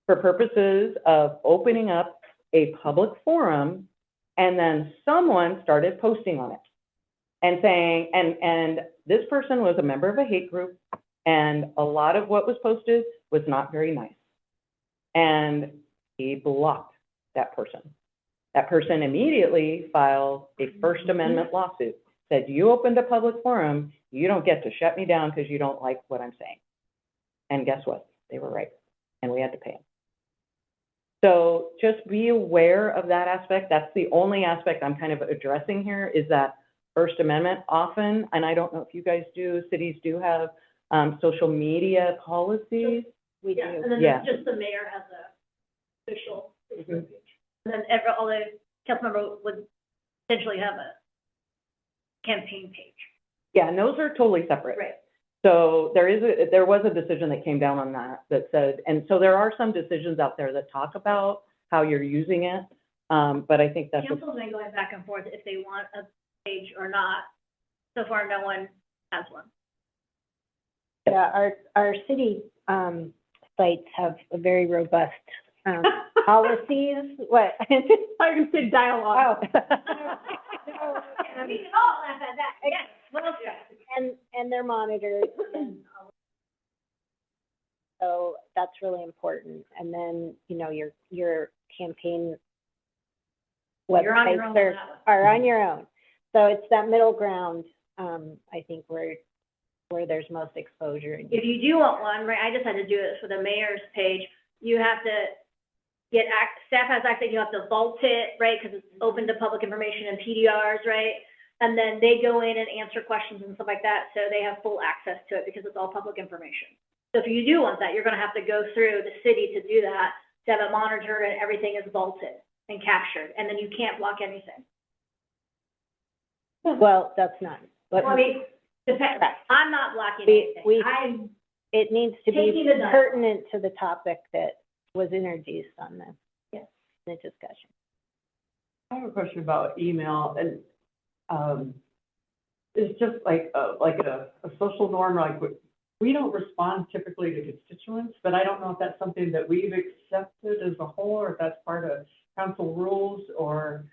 for purposes of opening up a public forum, and then someone started posting on it. and saying, and this person was a member of a hate group, and a lot of what was posted was not very nice. And he blocked that person. That person immediately filed a First Amendment lawsuit, said, you opened a public forum, you don't get to shut me down because you don't like what I'm saying. And guess what? They were right, and we had to pay him. So just be aware of that aspect. That's the only aspect I'm kind of addressing here, is that First Amendment often, and I don't know if you guys do, cities do have social media policies. We do. Yeah, and then Yeah. just the mayor has a official Facebook Mhm. page. And then all the council member would potentially have a campaign page. Yeah, and those are totally separate. Right. So there was a decision that came down on that said, and so there are some decisions out there that talk about how you're using it. But I think that's, Council's been going back and forth if they want a page or not. So far, no one has one. Yeah, our city, sites have a very robust, policies, what? I can say dialogue. We can all laugh at that, yes, well said. And they're monitored, and, so that's really important. And then, you know, your campaign You're on your websites own on that one. are on your own. So it's that middle ground, I think, where there's most exposure. If you do want one, right, I just had to do this for the mayor's page, you have to staff has access, you have to vault it, right, because it's open to public information and PDRs, right? And then they go in and answer questions and stuff like that, so they have full access to it because it's all public information. So if you do want that, you're gonna have to go through the city to do that, to have it monitored and everything is vaulted and captured, and then you can't block anything. Well, that's not, but Well, I mean, depends, I'm not blocking We- anything, I'm it needs to taking be the dialogue. pertinent to the topic that was introduced on Yes. the discussion. I have a question about email, and, it's just like a social norm, like, we don't respond typically to constituents, but I don't know if that's something that we've accepted as a whole, or if that's part of council rules, or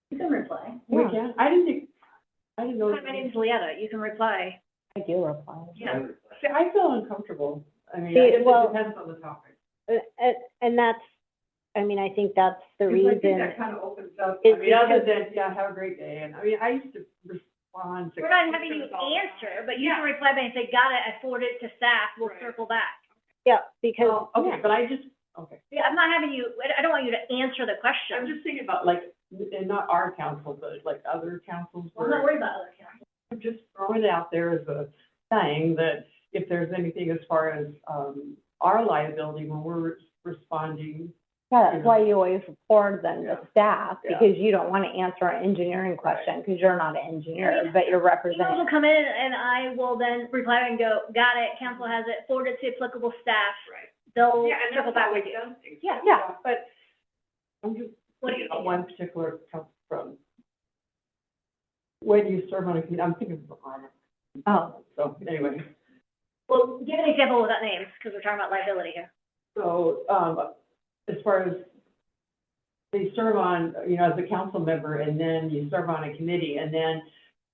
You can reply. we can, I didn't know. Hi, my name's Leetta, you can reply. I do reply. Yeah. See, I feel uncomfortable, I mean, See, I guess well- it depends on the topic. And that's, I mean, I think that's the Because I think reason. that kind of opens up, It's I mean, other because- than, yeah, have a great day, and, I mean, I used to respond to. We're not having you answer, but you can reply back and say, got it, I forwarded it to staff, we'll Right. circle back. Yeah, because, Well, okay, but I just, okay. Yeah, I'm not having you, I don't want you to answer the I'm question. just thinking about, like, and not our council, but like other councils, I'm not where worried about other councils. I'm just throwing it out there as a thing, that if there's anything as far as, our liability when we're responding. Yeah, that's why you always report them to staff, Yeah. because you don't want to answer an engineering question, because you're not an engineer, but you're Emails representing. will come in and I will then reply and go, got it, council has it, forward it to applicable staff. Right. They'll Yeah, and circle that's back how with we've you. done things. Yeah. But I'm just What do thinking you about think? one particular come from, when you serve on a committee, I'm thinking of Vermont. Oh, So anyway, Well, give an example without names, because we're talking about liability here. so, as far as they serve on, you know, as a council member, and then you serve on a committee, and then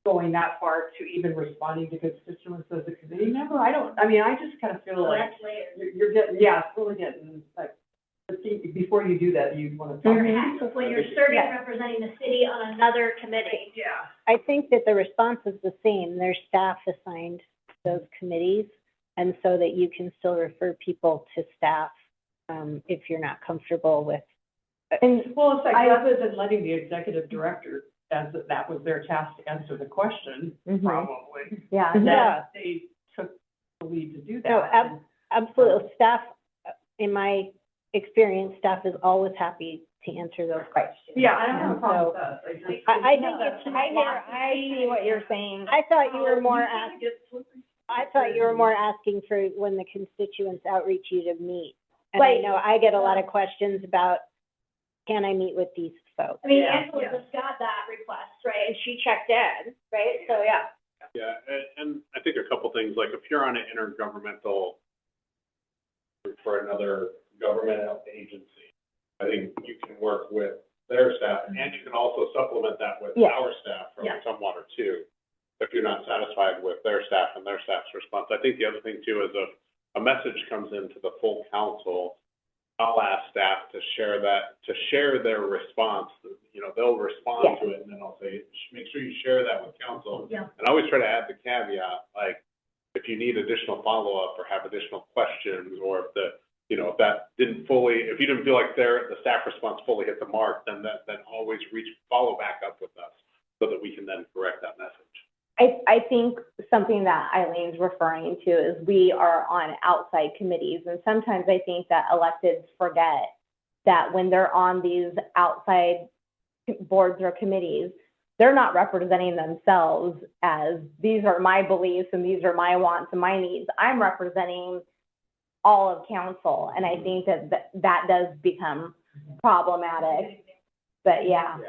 going that far to even responding to constituents as a committee member, I just kind of feel So like that's later. you're getting, yeah, it's really getting, like, before you do that, you want to talk. Perhaps when you're serving, Yeah. representing the city on another committee. Yeah. I think that the response is the same. There's staff assigned to those committees, and so that you can still refer people to staff, if you're not comfortable with. And, well, it's like, rather than letting the executive director, as that was their task to answer the question, mhm. probably, Yeah. Yeah. that they took the lead to do that. No, absolutely. Staff, in my experience, staff is always happy to answer those questions. Yeah, I don't have a problem with So, that. I just- I think it's, I see what you're saying. I thought you were more You asking. kinda get slippery. I thought you were more asking for when the constituents outreach you to meet. And I Like- know I get a lot of questions about, can I meet with these folks? I mean, Yeah. Angela just got that request, right, and she checked in, right, so, yeah. Yeah, and I think a couple things, like if you're on an intergovernmental for another government agency, I think you can work with their staff, and you can also supplement that with Yeah. our staff from Yeah. Tumwater too. if you're not satisfied with their staff and their staff's response. I think the other thing too is if a message comes into the full council, I'll ask staff to share their response. You know, they'll respond to it, and then I'll say, make sure you share that with council. Yeah. And I always try to add the caveat, like, if you need additional follow-up or have additional questions, or if that didn't fully, if you didn't feel like the staff response fully hit the mark, then always follow back up with us so that we can then correct that message. I think something that Eileen's referring to is we are on outside committees, and sometimes I think that electeds forget that when they're on these outside boards or committees, they're not representing themselves as these are my beliefs and these are my wants and my needs. I'm representing all of council, and I think that does become problematic. But yeah.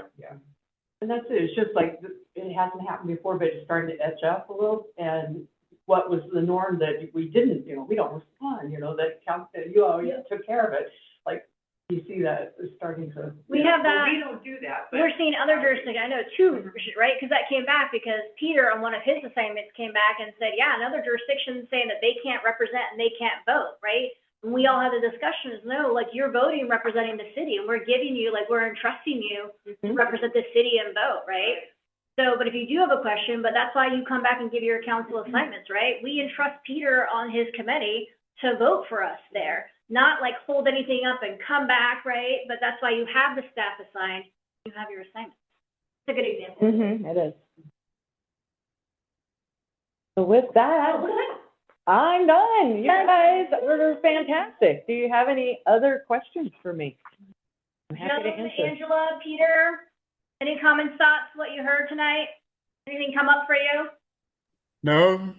And that's it. It's just like, it hasn't happened before, but it's starting to edge up a little. And what was the norm that we didn't, we don't respond, that you always took care of it. Like, you see that it's starting to. We have that. We don't do that, but. We're seeing other jurisdictions, I know two, right? Because that came back because Peter on one of his assignments came back and said, yeah, another jurisdiction saying that they can't represent and they can't vote, right? And we all had the discussion is, no, like you're voting representing the city and we're giving you, like we're entrusting you to represent the city and vote, right? So, but if you do have a question, but that's why you come back and give your council assignments, right? We entrust Peter on his committee to vote for us there, not like hold anything up and come back, right? But that's why you have the staff assigned, you have your assignments. It's a good example. It is. So with that, I'm done. You guys were fantastic. Do you have any other questions for me? I'm happy to Gentlemen, answer. Angela, Peter, any comments, thoughts, what you heard tonight? Anything come up for you? No?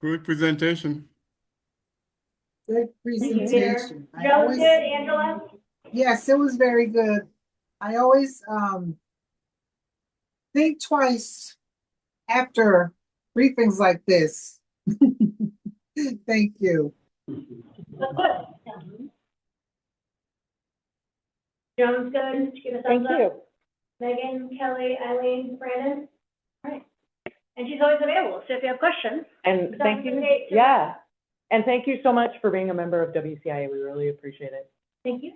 Good presentation. Good presentation. I Joe, always- good, Angela? Yes, it was very good. I always think twice after briefings like this. Thank you. Joan's good, give a thumbs Thank up. you. Megan, Kelly, Eileen, Brandon? All right. And she's always available, so if you have questions. And thank you. Yeah. And thank you so much for being a member of WCIA. We really appreciate it. Thank you.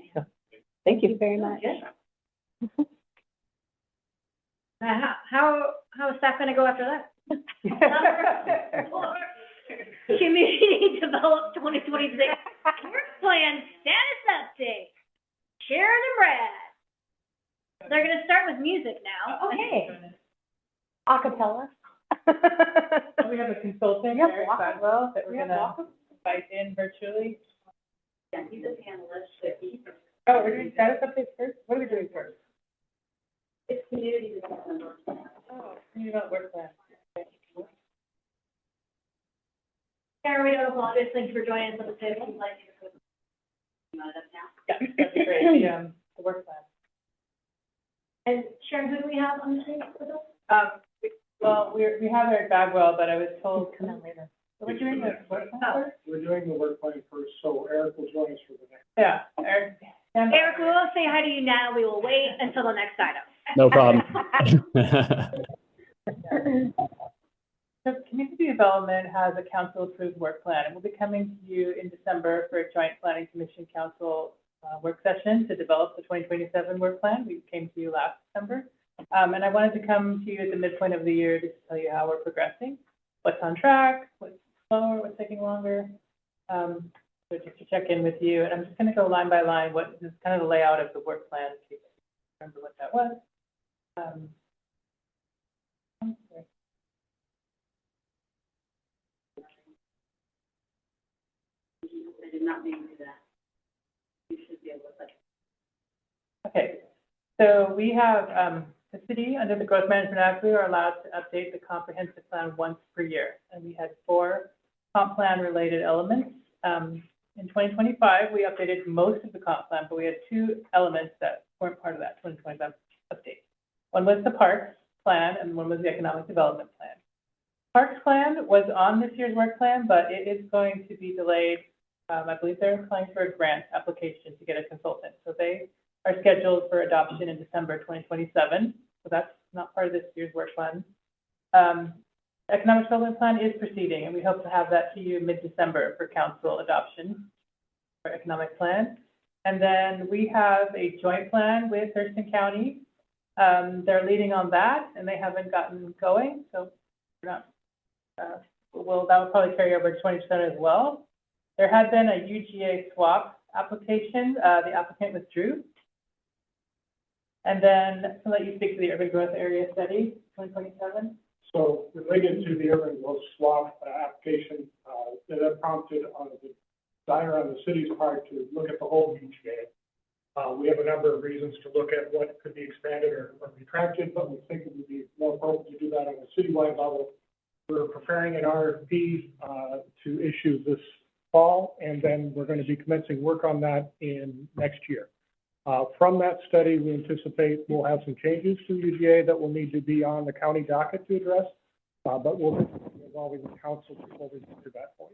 Thank you. Very much. Good. How is staff gonna go after that? Community Develop 2026 Work Plan Status Update. Sharon and Brad. They're gonna start with music now. Okay. Acapella. We have a consultant, Yep, Eric welcome. Sidwell, that we're Yep, gonna welcome. invite in virtually. Yeah, he's a panelist, but he. Oh, we're doing status updates first? What are we doing first? It's community development. Oh, you don't work plan. Sharon, we don't apologize, thanks for joining us on the table. Yeah, that's great, the work plan. And Sharon, who do we have on the table with us? Well, we have Eric Bagwell, but I was told. Come in later. So we're doing the work plan first? We're doing the work plan first, so Eric will join us for the next. Yeah, Eric. Eric, we will say hi to you now, we will wait until the next item. No problem. So community development has a council-approved work plan, and we'll be coming to you in December for a joint planning commission council work session to develop the 2027 work plan. We came to you last December. And I wanted to come to you at the midpoint of the year to tell you how we're progressing, what's on track, what's slower, what's taking longer. So just to check in with you, and I'm just going to go line by line, what is kind of the layout of the work plan, in case you remember what that was. I did not mean to do that. You should be able to. Okay, so we have, the city, under the Growth Management Act, we are allowed to update the comprehensive plan once per year. And we had 4 comp plan related elements. In 2025, we updated most of the comp plan, but we had 2 elements that weren't part of that 2025 update. One was the Parks plan and one was the Economic Development plan. Parks plan was on this year's work plan, but it is going to be delayed. I believe they're applying for a grant application to get a consultant. So they are scheduled for adoption in December 2027. So that's not part of this year's work plan. Economic development plan is proceeding, and we hope to have that to you mid-December for council adoption for economic plan. And then we have a joint plan with Thurston County. They're leading on that, and they haven't gotten going, so we're not, that will probably carry over to 20% as well. There had been a UGA swap application. The applicant withdrew. And then I'll let you speak to the urban growth area study, 2027. So related to the urban growth swap application, that prompted the desire on the city's part to look at the whole UGA. We have a number of reasons to look at what could be expanded or retracted, but we think it would be more appropriate to do that on a citywide level. We're preparing an RFP to issue this fall, and then we're going to be commencing work on that in next year. From that study, we anticipate we'll have some changes to UGA that will need to be on the county docket to address, but we'll be involving the council before we get to that point.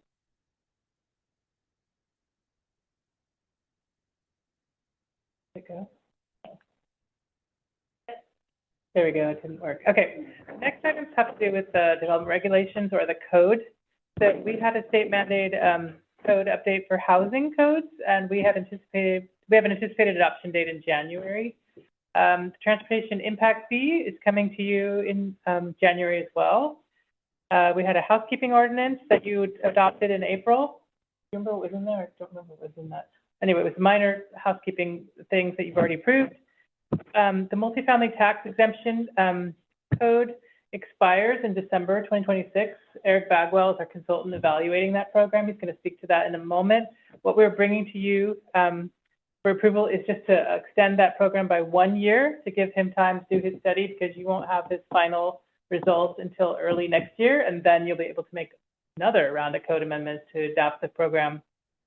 There we go, it didn't work. Okay, next items have to do with the development regulations or the code. So we had a state mandate code update for housing codes, and we have an anticipated adoption date in January. The transportation impact fee is coming to you in January as well. We had a housekeeping ordinance that you adopted in April. Do you remember what was in there? I don't remember what was in that. Anyway, it was minor housekeeping things that you've already approved. The multifamily tax exemption code expires in December 2026. Eric Bagwell is our consultant evaluating that program. He's going to speak to that in a moment. What we're bringing to you for approval is just to extend that program by 1 year to give him time to do his study, because you won't have his final results until early next year, and then you'll be able to make another round of code amendments to adopt the program.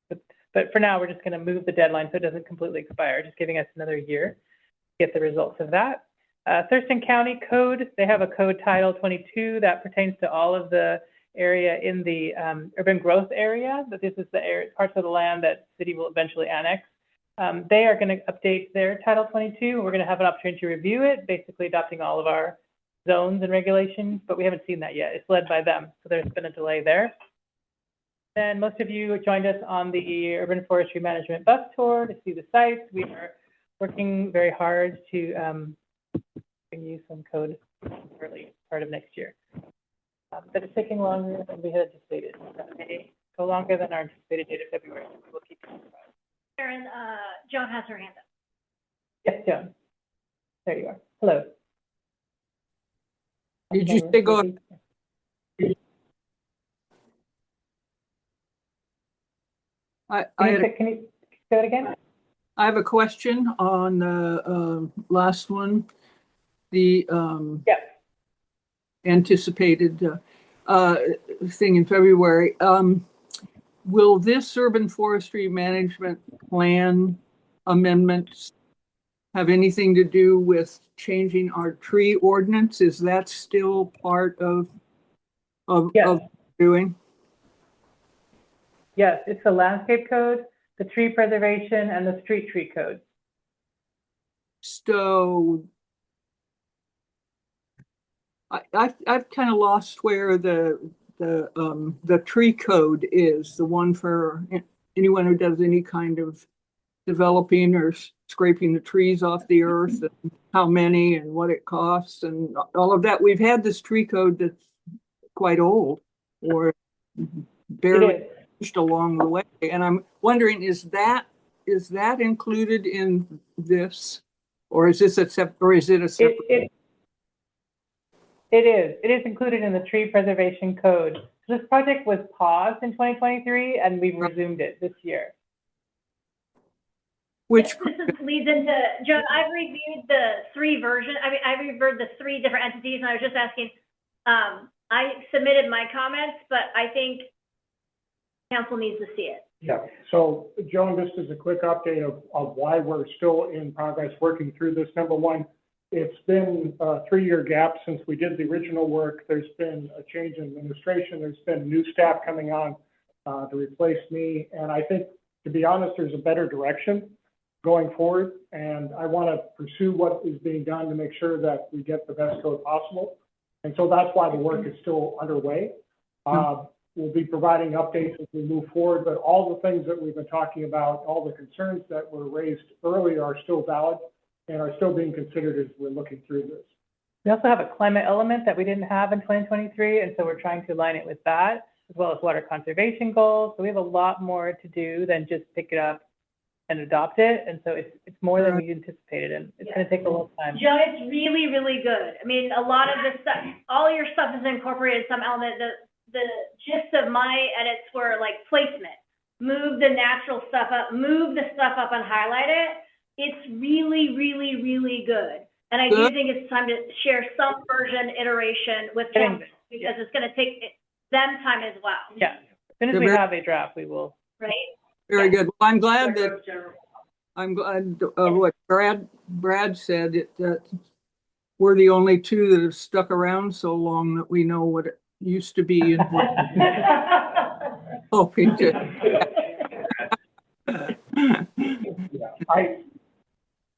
But for now, we're just going to move the deadline so it doesn't completely expire, just giving us another year to get the results of that. Thurston County Code, they have a code Title 22 that pertains to all of the area in the urban growth area, but this is the parts of the land that the city will eventually annex. They are going to update their Title 22. We're going to have an opportunity to review it, basically adopting all of our zones and regulations, but we haven't seen that yet. It's led by them, so there's been a delay there. And most of you joined us on the Urban Forestry Management bus tour to see the sites. We are working very hard to bring you some code early part of next year. But it's taking longer than we had anticipated. It may go longer than our anticipated date of February. We'll keep you informed. Karen, Joan has her hand up. Yes, Joan. There you are. Hello. Did you say go ahead? Can you say it again? I have a question on the last one, the anticipated thing in February. Will this urban forestry management plan amendments have anything to do with changing our tree ordinance? Is that still part of doing? Yes, it's the landscape code, the tree preservation, and the street tree code. So I've kind of lost where the tree code is, the one for anyone who does any kind of developing or scraping the trees off the earth, and how many and what it costs and all of that. We've had this tree code that's quite old or barely along the way, and I'm wondering, is that included in this, or is this a separate? It is included in the tree preservation code. This project was paused in 2023, and we've resumed it this year. This leads into, Joan, I've reviewed the three versions. I mean, I reviewed the three different entities, and I was just asking, I submitted my comments, but I think council needs to see it. Yeah, so Joan, just as a quick update of why we're still in progress working through this. Number one, it's been a 3-year gap since we did the original work. There's been a change in administration. There's been new staff coming on to replace me. And I think, to be honest, there's a better direction going forward. And I want to pursue what is being done to make sure that we get the best code possible. And so that's why the work is still underway. We'll be providing updates as we move forward, but all the things that we've been talking about, all the concerns that were raised earlier are still valid and are still being considered as we're looking through this. We also have a climate element that we didn't have in 2023, and so we're trying to align it with that, as well as water conservation goals. So we have a lot more to do than just pick it up and adopt it, and so it's more than we anticipated, and it's going to take a long time. Joe, it's really, really good. I mean, a lot of this stuff, all your stuff is incorporated some element. The gist of my edits were like placement. Move the natural stuff up, move the stuff up and highlight it. It's really, really, really good. And I do think it's time to share some version iteration with council, because it's going to take them time as well. Yeah, as soon as we have a draft, we will. Right? Very good. Well, I'm glad what Brad said, that we're the only two that have stuck around so long that we know what it used to be and what hoping to.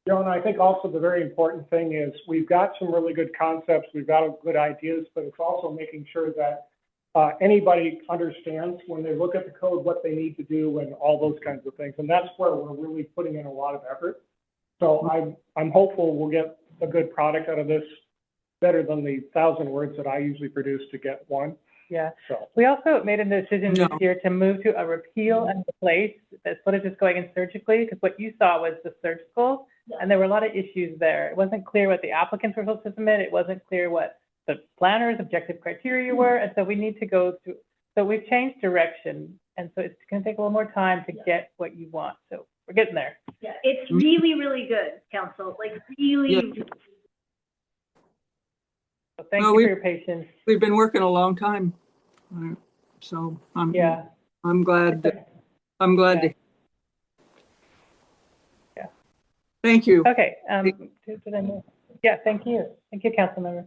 Joan, I think also the very important thing is we've got some really good concepts, we've got good ideas, but it's also making sure that anybody understands when they look at the code what they need to do and all those kinds of things. And that's where we're really putting in a lot of effort. So I'm hopeful we'll get a good product out of this, better than the 1,000 words that I usually produce to get one. Yeah. So We also made a decision this year to move to a repeal and replace instead of just going in surgically, because what you saw was the surgical, and there were a lot of issues there. It wasn't clear what the applicants were supposed to submit. It wasn't clear what the planner's objective criteria were, and so we need to go through. So we've changed direction, and so it's going to take a little more time to get what you want. So we're getting there. Yeah, it's really, really good, council. Like really. So thank you for your patience. We've been working a long time, so I'm glad. I'm glad to. Yeah. Thank you. Okay. Did I move? Yeah. Thank you. Thank you, Councilmember.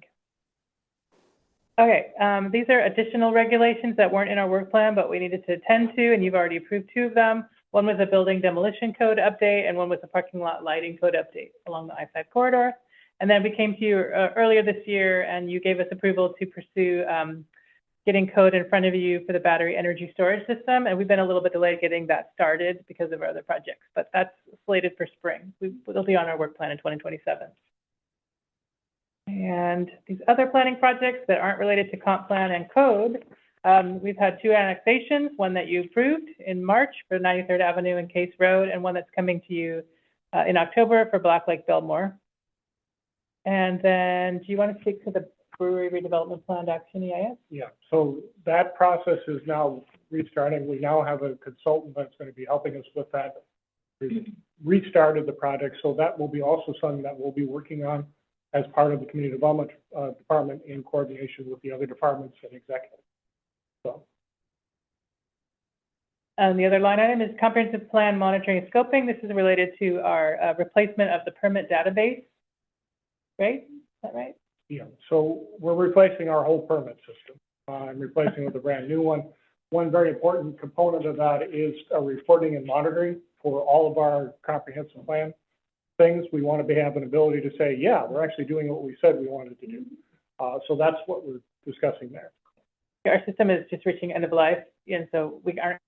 Okay. These are additional regulations that weren't in our work plan, but we needed to attend to, and you've already approved 2 of them. One was a building demolition code update, and one was a parking lot lighting code update along the I-5 corridor. And then we came to you earlier this year, and you gave us approval to pursue getting code in front of you for the battery energy storage system. And we've been a little bit delayed getting that started because of our other projects, but that's slated for spring. It'll be on our work plan in 2027. And these other planning projects that aren't related to comp plan and code, we've had 2 annexations, one that you approved in March for 93rd Avenue and Case Road, and one that's coming to you in October for Black Lake Belmore. And then, do you want to speak to the brewery redevelopment plan action EIS? yeah, so that process is now restarting. We now have a consultant that's going to be helping us with that. We've restarted the project, so that will be also something that we'll be working on as part of the community development department in coordination with the other departments and executives. So. And the other line item is comprehensive plan monitoring and scoping. This is related to our replacement of the permit database. Right? Is that right? Yeah, so we're replacing our whole permit system. I'm replacing with a brand new one. One very important component of that is reporting and monitoring for all of our comprehensive plan things. We want to have an ability to say, yeah, we're actually doing what we said we wanted to do. So that's what we're discussing there. Our system is just reaching end of life, and so we aren't.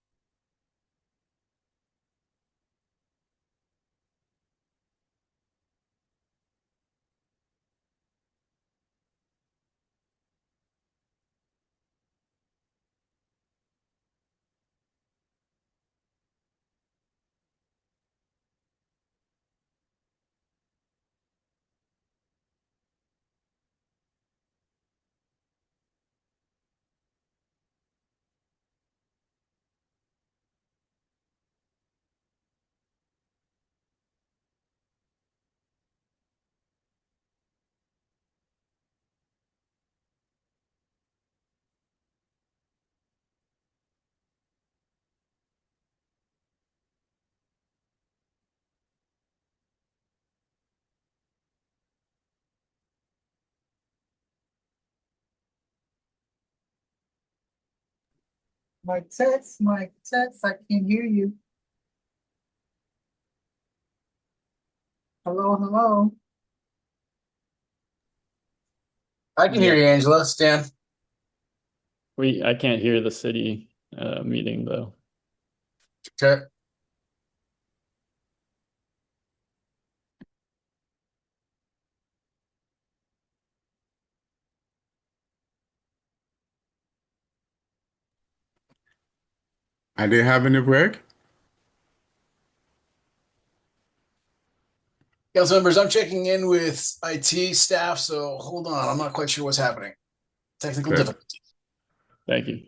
Mic test, I can't hear you. Hello, hello. I can hear you, Angela. Stan. I can't hear the city meeting though. Okay. Are they having a break? Council members, I'm checking in with IT staff, so hold on. I'm not quite sure what's happening. Technical Good. difficulty. Thank you.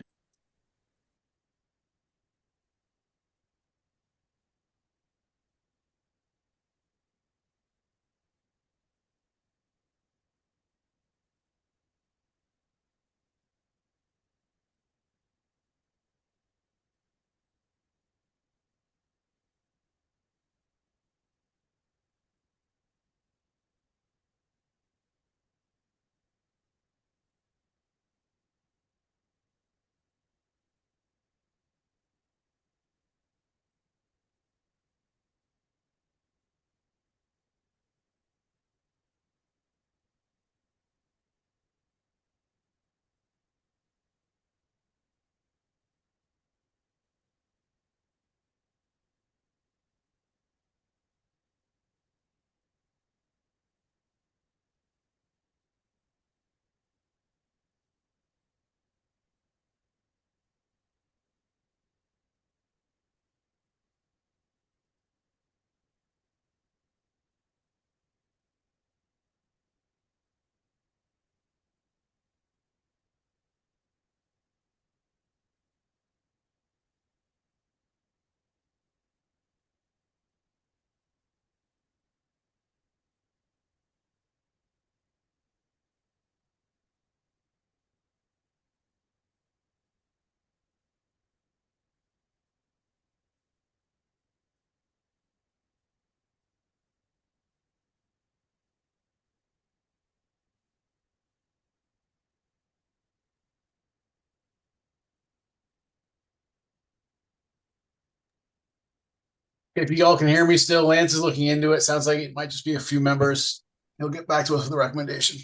If you all can hear me still, Lance is looking into it. Sounds like it might just be a few members. He'll get back to us with a recommendation.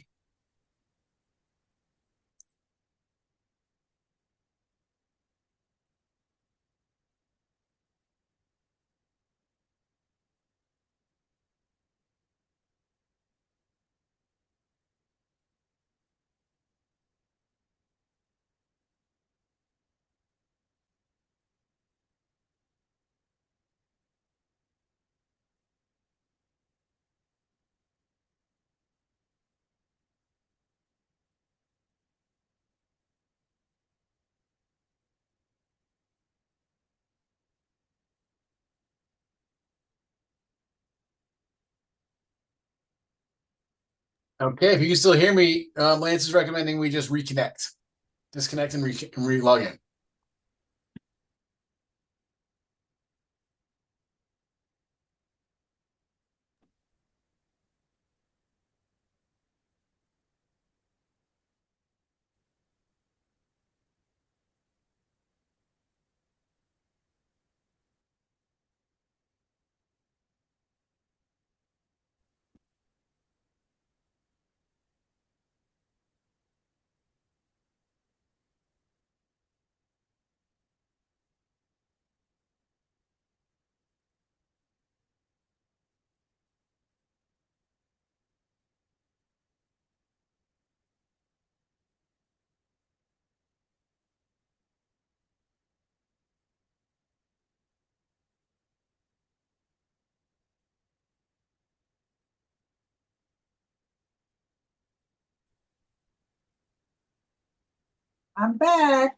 Okay, if you can still hear me, Lance is recommending we just reconnect, disconnect and re-log in. I'm back.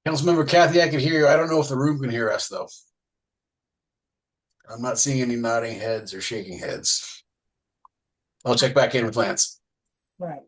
Councilmember Kathy, I can hear you. I don't know if the room can hear us though. I'm not seeing any nodding heads or shaking heads. I'll check back in with Lance. Right.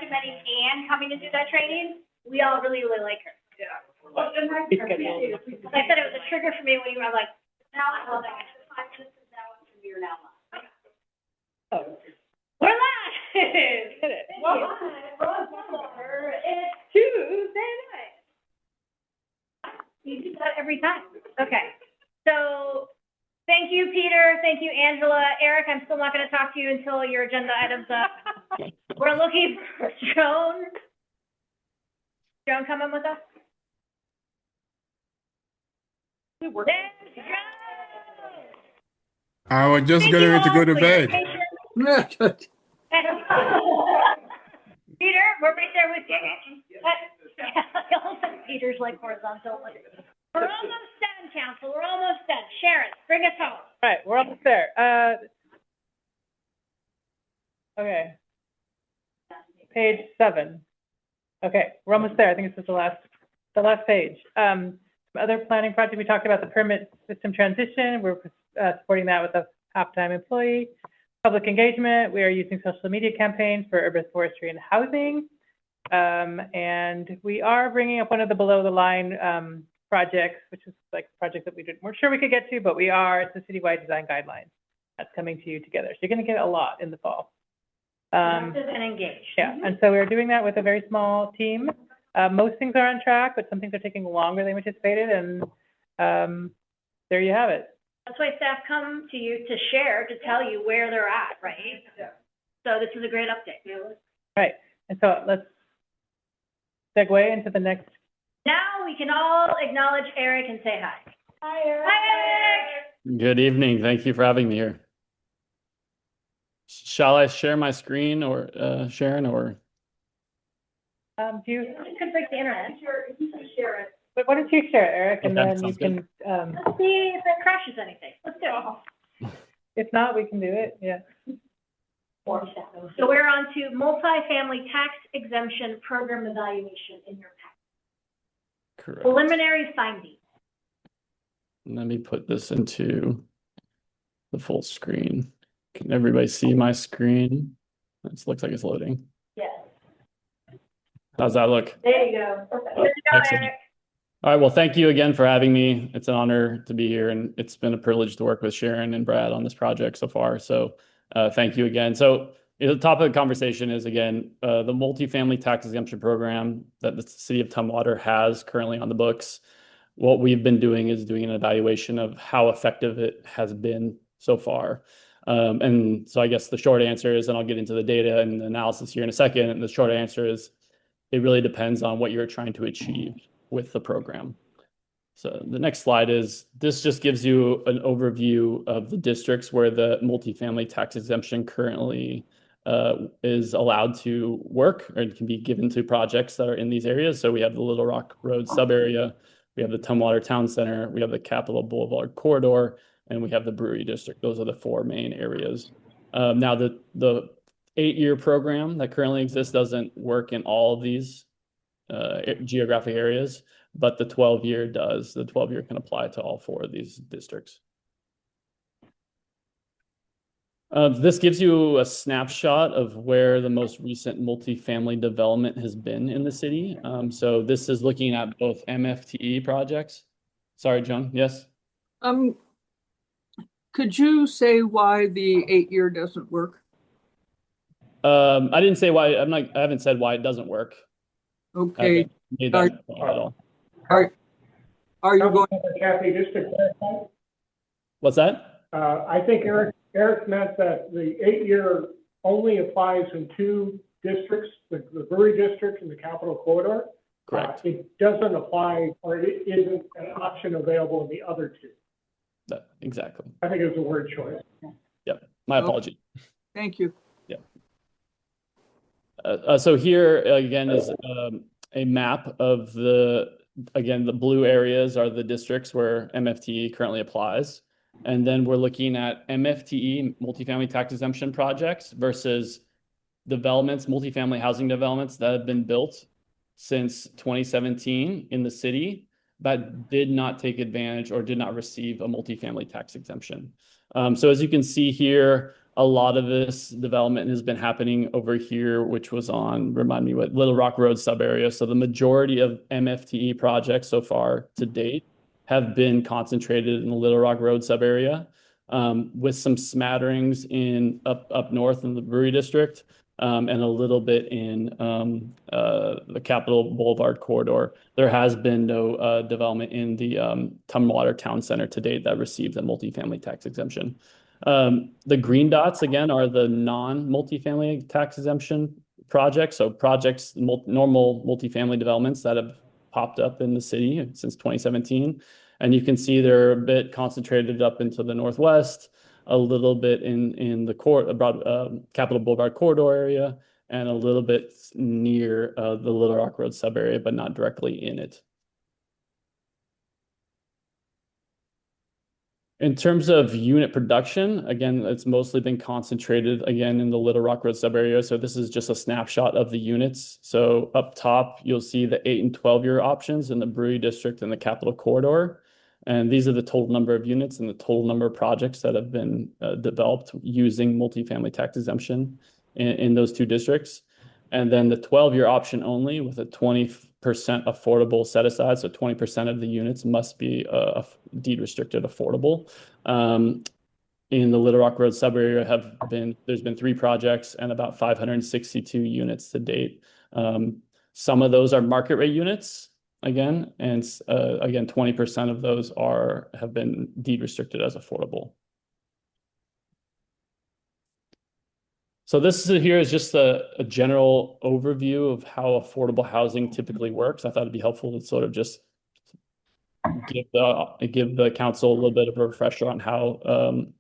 recommending Anne coming to do that training. We all really, really like her. Yeah. Like I said, it was a trigger for me when you were like, now I love that. 5 minutes is now up to you're now live. Oh, We're live. hit it. It's Tuesday night. You do that every time. Okay. So, thank you, Peter. Thank you, Angela. Eric, I'm still not going to talk to you until your agenda items up. We're looking for Joan. Joan coming with us? There's Joan. I was just Thank getting you ready to all go to for your bed. patience. Peter, we're right there with you. Peter's like horizontal. We're almost done, council. We're almost done. Sharon, bring us home. All right, we're almost there. Okay. Page 7. Okay, we're almost there. I think this is the last page. Some other planning project, we talked about the permit system transition. We're supporting that with a half-time employee. Public engagement, we are using social media campaigns for urban forestry and housing. And we are bringing up one of the below-the-line projects, which is like a project that weren't sure we could get to, but we are. It's the citywide design guidelines. That's coming to you together. So you're going to get a lot in the fall. Active and engaged. Yeah, and so we're doing that with a very small team. Most things are on track, but some things are taking longer than anticipated, and there you have it. That's why staff come to you to share, to tell you where they're at, right? So this is a great update. Right, and so let's segue into the next. Now we can all acknowledge Eric and say hi. Hi, Eric. Hi, Eric. Good evening. Thank you for having me here. Shall I share my screen or Sharon or? Do you? You could break the internet. Sure, you can share it. But why don't you share it, Eric, and Okay, then you sounds good. can. Let's see if it crashes anything. Let's do it. If not, we can do it. Yeah. So we're on to multifamily tax exemption program evaluation in your packet. Correct. Preliminary findings. Let me put this into the full screen. Can everybody see my screen? It looks like it's loading. Yes. How's that look? There you go. Perfect. There you go, Excellent. Eric. All right, well, thank you again for having me. It's an honor to be here, and it's been a privilege to work with Sharon and Brad on this project so far. So thank you again. So the topic of the conversation is, again, the multifamily tax exemption program that the city of Tumwater has currently on the books. What we've been doing is doing an evaluation of how effective it has been so far. And so I guess the short answer is, and I'll get into the data and the analysis here in a second, and the short answer is it really depends on what you're trying to achieve with the program. So the next slide is, this just gives you an overview of the districts where the multifamily tax exemption currently is allowed to work, or it can be given to projects that are in these areas. So we have the Little Rock Road sub-area, we have the Tumwater Town Center, we have the Capitol Boulevard corridor, and we have the Brewery District. Those are the 4 main areas. Now the 8-year program that currently exists doesn't work in all of these geographic areas, but the 12-year does. The 12-year can apply to all 4 of these districts. This gives you a snapshot of where the most recent multifamily development has been in the city. So this is looking at both MFTE projects. Sorry, Joan, yes? Could you say why the 8-year doesn't work? I didn't say why. I haven't said why it doesn't work. Okay. I haven't made that point at all. Are you going? Kathy, just to clarify, What's that? I think Eric meant that the 8-year only applies in 2 districts, the Brewery District and the Capitol Corridor. Correct. It doesn't apply, or it isn't an option available in the other 2. Exactly. I think it was a word choice. Yep. My apology. Thank you. So here again is a map of the blue areas are the districts where MFTE currently applies. And then we're looking at MFTE, multifamily tax exemption projects, versus developments, multifamily housing developments that have been built since 2017 in the city that did not take advantage or did not receive a multifamily tax exemption. So as you can see here, A lot of this development has been happening over here, which was on, remind me what, Little Rock Road sub area. So the majority of MFTE projects so far to date have been concentrated in the Little Rock Road sub area, with some smatterings in up north in the Brewery District, and a little bit in the Capitol Boulevard corridor. There has been no development in the Tumwater Town Center to date that received a multifamily tax exemption. The green dots, again, are the non-multifamily tax exemption projects. So projects, normal multifamily developments that have popped up in the city since 2017. And you can see they're a bit concentrated up into the northwest, a little bit in the about Capitol Boulevard corridor area, and a little bit near the Little Rock Road sub area, but not directly in it. In terms of unit production, again, it's mostly been concentrated again in the Little Rock Road sub area. So this is just a snapshot of the units. So up top, you'll see the 8 and 12-year options in the Brewery District and the Capitol Corridor. And these are the total number of units and the total number of projects that have been developed using multifamily tax exemption in those two districts. And then the 12-year option only with a 20% affordable set aside. So 20% of the units must be deed restricted affordable. In the Little Rock Road sub area there's been 3 projects and about 562 units to date. Some of those are market rate units again, and again, 20% of those have been deed restricted as affordable. So this here is just a general overview of how affordable housing typically works. I thought it'd be helpful to sort of just give the council a little bit of a refresher on how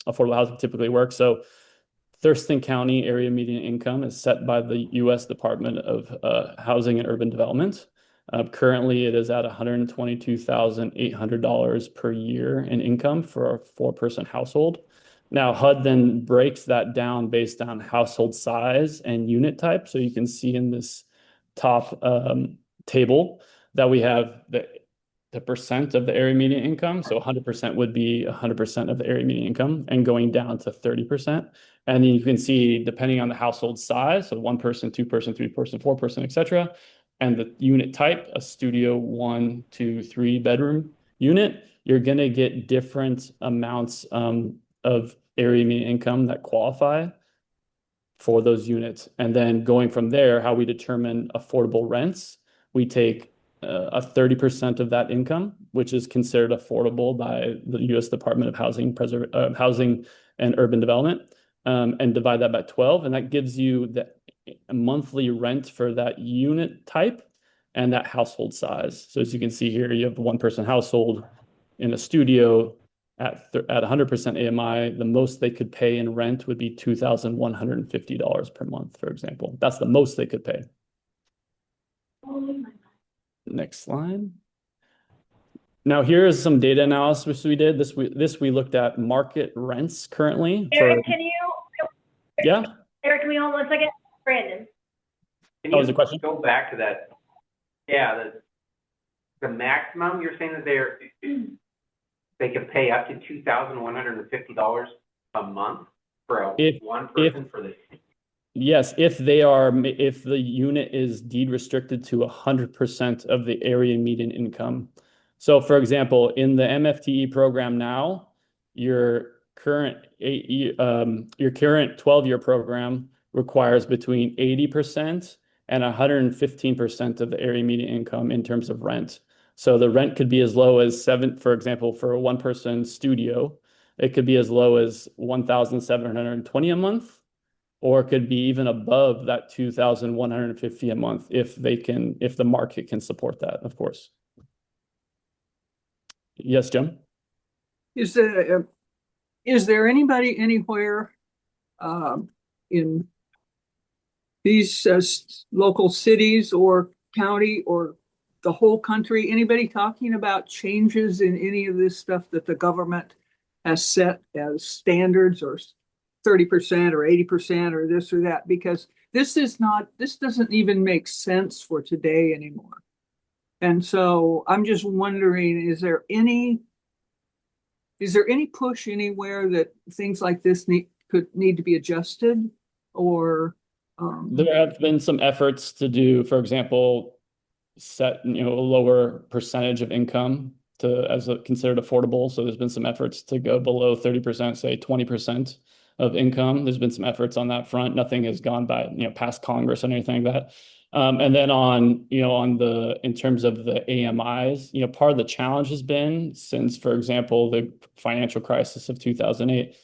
affordable housing typically works. So Thurston County area median income is set by the U.S. Department of Housing and Urban Development. Currently, it is at $122,800 per year in income for a 4-person household. Now, HUD then breaks that down based on household size and unit type. So you can see in this top table that we have the percent of the area median income. So 100% would be 100% of the area median income, and going down to 30%. And then you can see, depending on the household size, so 1 person, 2 person, 3 person, 4 person, etc., and the unit type, a studio 1, 2, 3 bedroom unit, you're going to get different amounts of area median income that qualify for those units. And then going from there, how we determine affordable rents, we take a 30% of that income, which is considered affordable by the U.S. Department of Housing and Urban Development, and divide that by 12. And that gives you the monthly rent for that unit type and that household size. So as you can see here, you have a 1-person household in a studio at 100% AMI. The most they could pay in rent would be $2,150 per month, for example. That's the most they could pay. Next slide. Now here is some data analysis we did. This we looked at market rents currently. Eric, Yeah? Eric, can we hold 1 second? Brandon. Can That was a question? Go back to that. Yeah, the maximum, you're saying that they can pay up to $2,150 a month for one person for the. Yes, if the unit is deed restricted to 100% of the area median income. So for example, in the MFTE program now, your current 12-year program requires between 80% and 115% of the area median income in terms of rent. So the rent could be as low as for example, for a 1-person studio, it could be as low as $1,720 a month, or it could be even above that $2,150 a month if the market can support that, of course. Yes, Jim? Is there anybody anywhere in these local cities or county or the whole country, anybody talking about changes in any of this stuff that the government has set as standards, or 30% or 80% or this or that? Because this doesn't even make sense for today anymore. And so I'm just wondering, is there any push anywhere that things like this could need to be adjusted or, There have been some efforts to do, for example, set, a lower percentage of income considered affordable. So there's been some efforts to go below 30%, say 20% of income. There's been some efforts on that front. Nothing has gone by, past Congress or anything like that. And then in terms of the AMIs, part of the challenge has been since, for example, the financial crisis of 2008,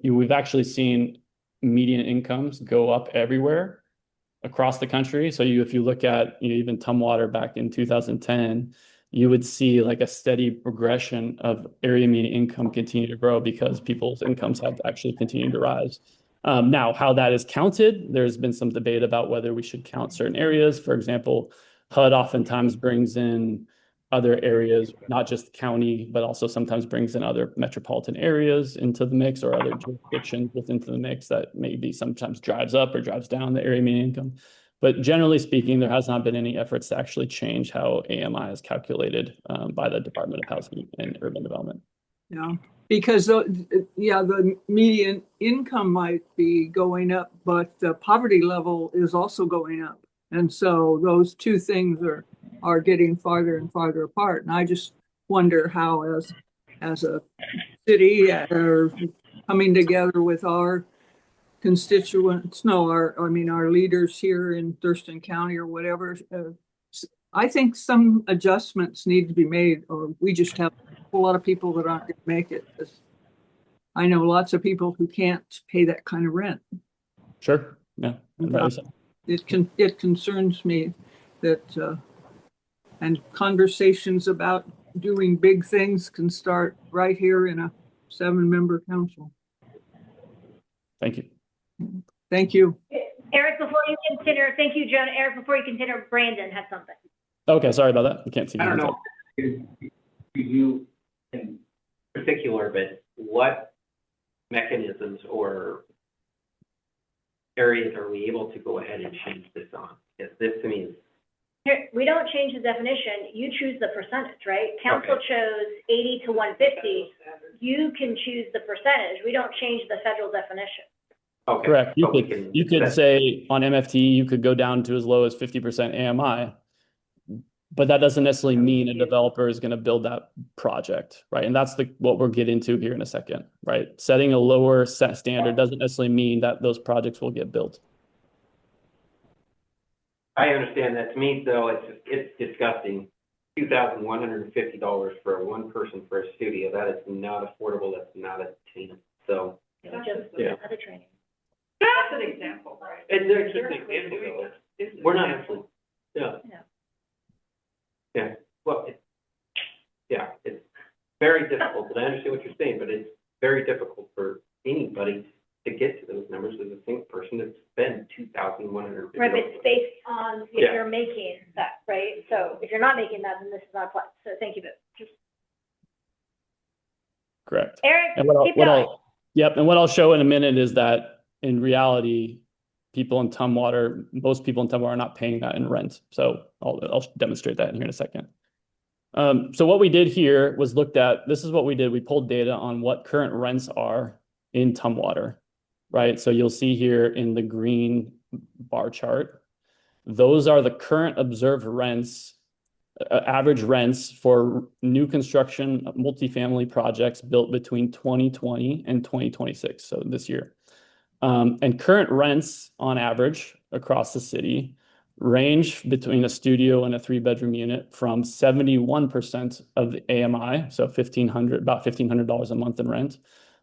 we've actually seen median incomes go up everywhere across the country. So if you look at even Tumwater back in 2010, you would see like a steady progression of area median income continue to grow because people's incomes have actually continued to rise. Now, how that is counted, there's been some debate about whether we should count certain areas. For example, HUD oftentimes brings in other areas, not just county, but also sometimes brings in other metropolitan areas into the mix or other jurisdictions within the mix that maybe sometimes drives up or drives down the area median income. But generally speaking, there has not been any efforts to actually change how AMI is calculated by the Department of Housing and Urban Development. Yeah, because the median income might be going up, but the poverty level is also going up. And so those two things are getting farther and farther apart. And I just wonder how as a city are coming together with our constituents, our leaders here in Thurston County or whatever. I think some adjustments need to be made, or we just have a whole lot of people that aren't going to make it. I know lots of people who can't pay that kind of rent. Sure. Yeah. It concerns me that, and conversations about doing big things can start right here in a 7-member council. Thank you. Thank you. Eric, thank you, Joan. Eric, before you consider, Brandon had something. Okay, sorry about that. I can't see. I don't know you in particular, but what mechanisms or areas are we able to go ahead and change this on? Because this to me is... Here, we don't change the definition. You choose the percentage, right? Council chose 80 to 150. You can choose the percentage. We don't change the federal definition. Okay. Correct. You could say on MFT, you could go down to as low as 50% AMI, but that doesn't necessarily mean a developer is going to build that project, right? And that's what we'll get into here in a second, right? Setting a lower set standard doesn't necessarily mean that those projects will get built. I understand that. To me, though, it's disgusting. $2,150 for one person for a studio. That is not affordable. That's not attainable. So, Other training. That's an example, right? And there's just an example. We're not actually. Yeah. Well, it's very difficult. And I understand what you're saying, but it's very difficult for anybody to get to those numbers as a single person to spend $2,150. Right, but it's based on if you're making that, right? So if you're not making that, then this is not applied. So thank you, but just. Correct. Eric, and what I'll show in a minute is that in reality, most people in Tumwater are not paying that in rent. So I'll demonstrate that in here in a second. So what we did here was this is what we did. We pulled data on what current rents are in Tumwater, right? So you'll see here in the green bar chart, those are the current observed rents, average rents for new construction multifamily projects built between 2020 and 2026, so this year. And current rents on average across the city range between a studio and a 3-bedroom unit from 71% of the AMI, so about $1,500 a month in rent,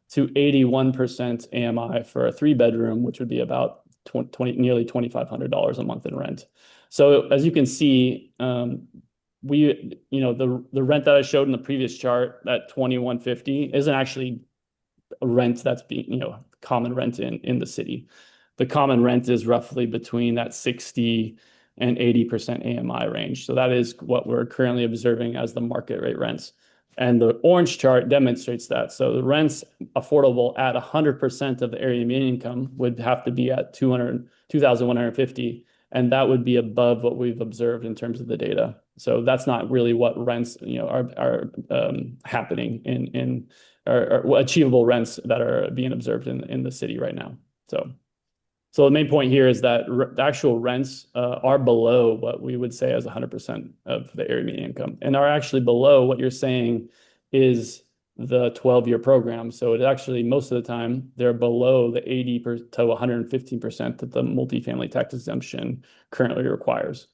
to 81% AMI for a 3-bedroom, which would be about nearly $2,500 a month in rent. So as you can see, the rent that I showed in the previous chart, that $2,150, isn't actually a rent that's being, common rent in the city. The common rent is roughly between that 60 and 80% AMI range. So that is what we're currently observing as the market rate rents. And the orange chart demonstrates that. So the rents affordable at 100% of the area median income would have to be at $2,150, and that would be above what we've observed in terms of the data. So that's not really what rents, are happening in or achievable rents that are being observed in the city right now. So the main point here is that the actual rents are below what we would say as 100% of the area median income, and are actually below what you're saying is the 12-year program. So it actually, most of the time, they're below the 80 to 115% that the multifamily tax exemption currently requires.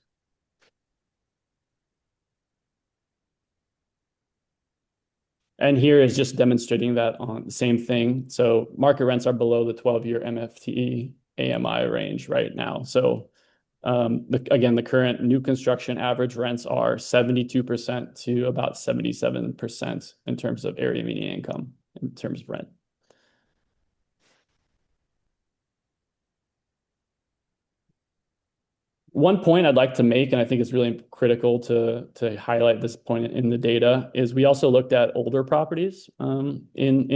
And here is just demonstrating that on the same thing. So market rents are below the 12-year MFT AMI range right now. So again, the current new construction average rents are 72% to about 77% in terms of area median income in terms of rent. One point I'd like to make, and I think it's really critical to highlight this point in the data, is we also looked at older properties in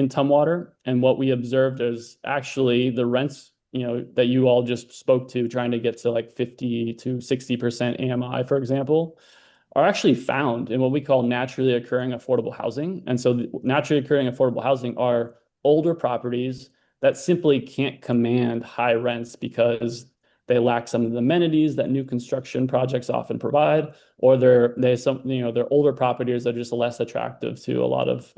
Tumwater, and what we observed is actually the rents, that you all just spoke to, trying to get to like 50 to 60% AMI, for example, are actually found in what we call naturally occurring affordable housing. And so naturally occurring affordable housing are older properties that simply can't command high rents because they lack some of the amenities that new construction projects often provide, or they're older properties that are just less attractive to a lot of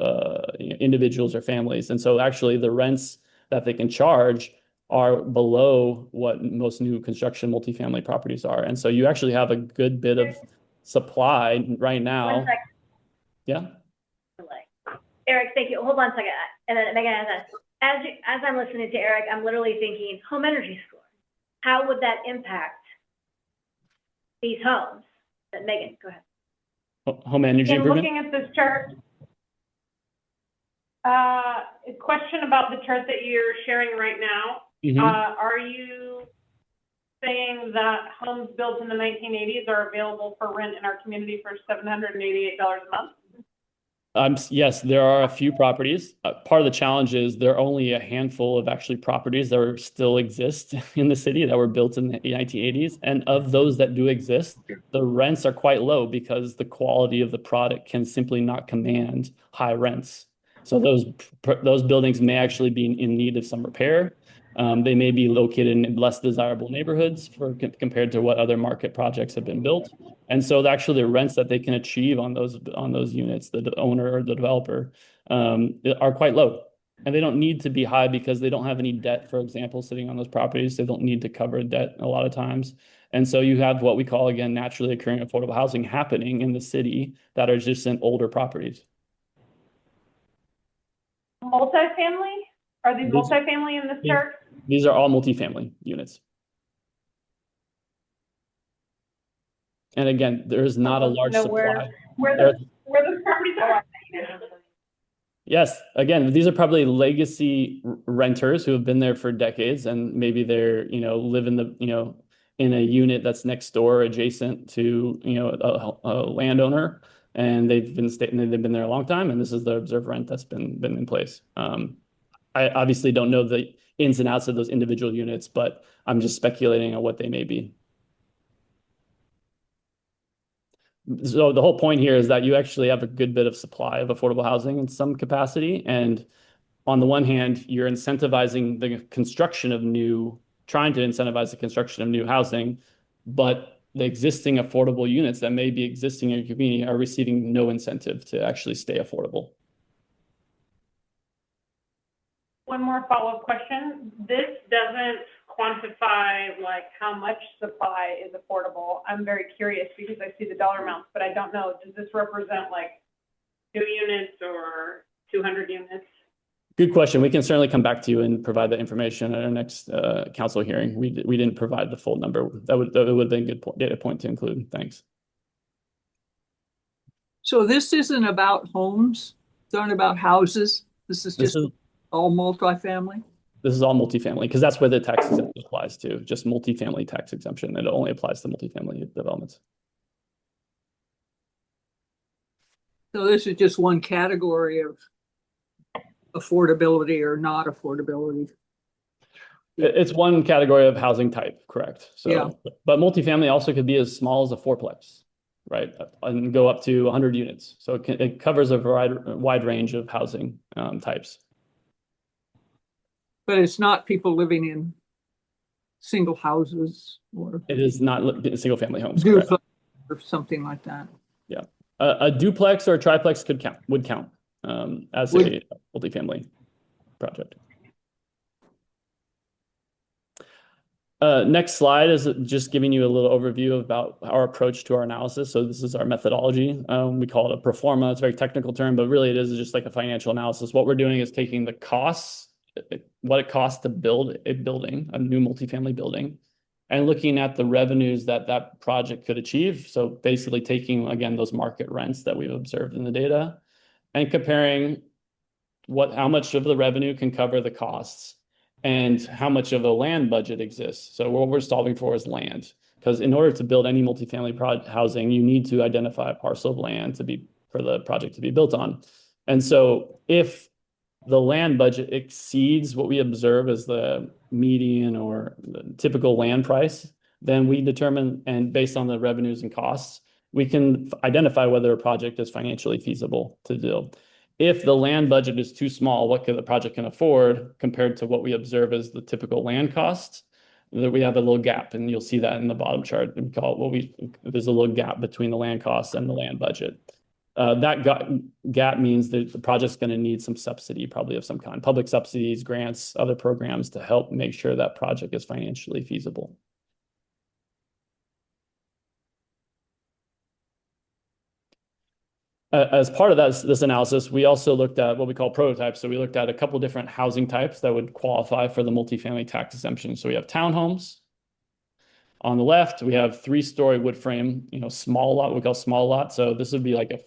individuals or families. And so actually the rents that they can charge are below what most new construction multifamily properties are. And so you actually have a good bit of supply right now. 1 second. Yeah. Eric, thank you. Hold on a second. And then Megan, as I'm listening to Eric, I'm literally thinking home energy score. How would that impact these homes? Megan, go ahead. Home energy In improvement? looking at this chart, a question about the chart that you're sharing right now. Mm-hmm. Are you saying that homes built in the 1980s are available for rent in our community for $788 a month? Yes, there are a few properties. Part of the challenge is there are only a handful of actually properties that still exist in the city that were built in the 1980s. And of those that do exist, the rents are quite low because the quality of the product can simply not command high rents. So those buildings may actually be in need of some repair. They may be located in less desirable neighborhoods compared to what other market projects have been built. And so actually the rents that they can achieve on those units, the owner or the developer, are quite low. And they don't need to be high because they don't have any debt, for example, sitting on those properties. They don't need to cover debt a lot of times. And so you have what we call, again, naturally occurring affordable housing happening in the city that are just in older properties. Multifamily? Are these multifamily in this chart? These are all multifamily units. And again, there is not a large supply. Where those properties are. Yes, again, these are probably legacy renters who have been there for decades, and maybe they're, live in the, in a unit that's next door adjacent to, a landowner, and they've been there a long time, and this is the observed rent that's been in place. I obviously don't know the ins and outs of those individual units, but I'm just speculating on what they may be. So the whole point here is that you actually have a good bit of supply of affordable housing in some capacity. And on the one hand, you're incentivizing the construction of trying to incentivize the construction of new housing, but the existing affordable units that may be existing in your community are receiving no incentive to actually stay affordable. One more follow-up question. This doesn't quantify like how much supply is affordable. I'm very curious because I see the dollar amounts, but I don't know. Does this represent like 2 units or 200 units? Good question. We can certainly come back to you and provide that information at our next council hearing. We didn't provide the full number. That would have been a good data point to include. Thanks. So this isn't about homes. It's not about houses. This is just all multifamily. This is all multifamily because that's where the tax exemption applies to, just multifamily tax exemption. It only applies to multifamily developments. So this is just one category of affordability or not affordability. It's one category of housing type, correct? So, yeah. But multifamily also could be as small as a fourplex. right? And go up to 100 units. So it covers a wide range of housing types. But it's not people living in single houses or It is not single family homes, correct? duplex or something like that. Yeah. A duplex or a triplex would count as a multifamily project. Next slide is just giving you a little overview about our approach to our analysis. So this is our methodology. We call it a pro forma. It's a very technical term, but really it is just like a financial analysis. What we're doing is taking the costs, what it costs to build a building, a new multifamily building, and looking at the revenues that that project could achieve. So basically taking, again, those market rents that we've observed in the data and comparing how much of the revenue can cover the costs and how much of a land budget exists. So what we're solving for is land, because in order to build any multifamily housing, you need to identify a parcel of land for the project to be built on. And so if the land budget exceeds what we observe as the median or the typical land price, then we determine, and based on the revenues and costs, we can identify whether a project is financially feasible to do. If the land budget is too small, what the project can afford compared to what we observe as the typical land costs, that we have a little gap, and you'll see that in the bottom chart. We call it there's a little gap between the land costs and the land budget. That gap means that the project's going to need some subsidy, probably of some kind, public subsidies, grants, other programs to help make sure that project is financially feasible. As part of this analysis, we also looked at what we call prototypes. So we looked at a couple different housing types that would qualify for the multifamily tax exemption. So we have townhomes. On the left, we have 3-story wood frame, small lot, we call small lot. So this would be like a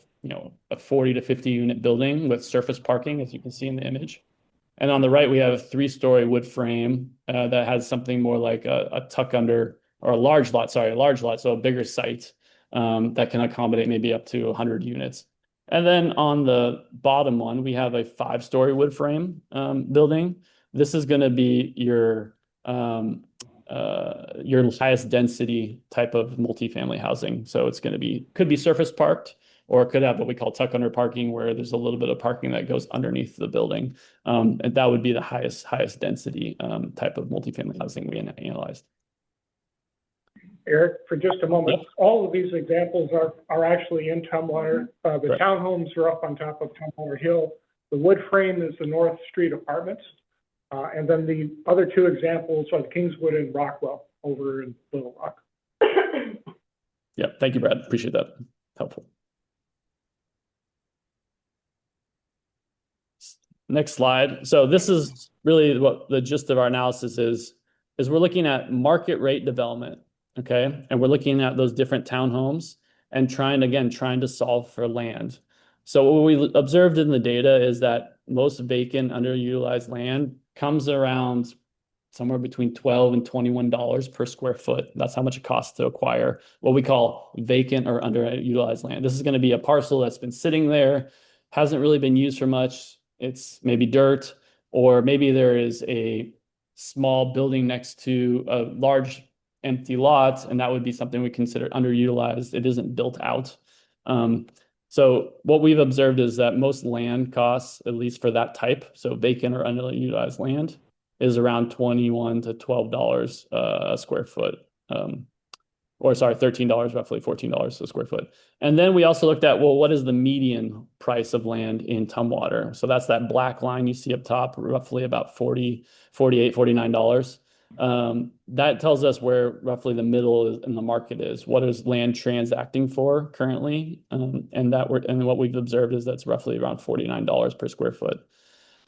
40 to 50 unit building with surface parking, as you can see in the image. And on the right, we have a 3-story wood frame that has something more like a tuck under, or a large lot, so a bigger site that can accommodate maybe up to 100 units. And then on the bottom one, we have a 5-story wood frame building. This is going to be your highest density type of multifamily housing. So it's going to could be surface parked, or it could have what we call tuck under parking, where there's a little bit of parking that goes underneath the building. And that would be the highest density type of multifamily housing we analyzed. Eric, for just a moment, all of these examples are actually in Tumwater. The townhomes are up on top of Tumwater Hill. The wood frame is the North Street Apartments. And then the other 2 examples are Kingswood and Rockwell over in Little Rock. Yeah, thank you, Brad. Appreciate that. Helpful. Next slide. So this is really what the gist of our analysis is we're looking at market rate development. Okay. And we're looking at those different townhomes and trying to solve for land. So what we observed in the data is that most vacant, underutilized land comes around somewhere between $12 and $21 per square foot. That's how much it costs to acquire what we call vacant or underutilized land. This is going to be a parcel that's been sitting there, hasn't really been used for much. It's maybe dirt, or maybe there is a small building next to a large empty lot, and that would be something we consider underutilized. It isn't built out. So what we've observed is that most land costs, at least for that type, so vacant or underutilized land, is around $21 to $12 a square foot. $13 roughly, $14 a square foot. And then we also looked at, what is the median price of land in Tumwater? So that's that black line you see up top, roughly about $40, $48, $49. That tells us where roughly the middle in the market is. What is land transacting for currently? And what we've observed is that's roughly around $49 per square foot.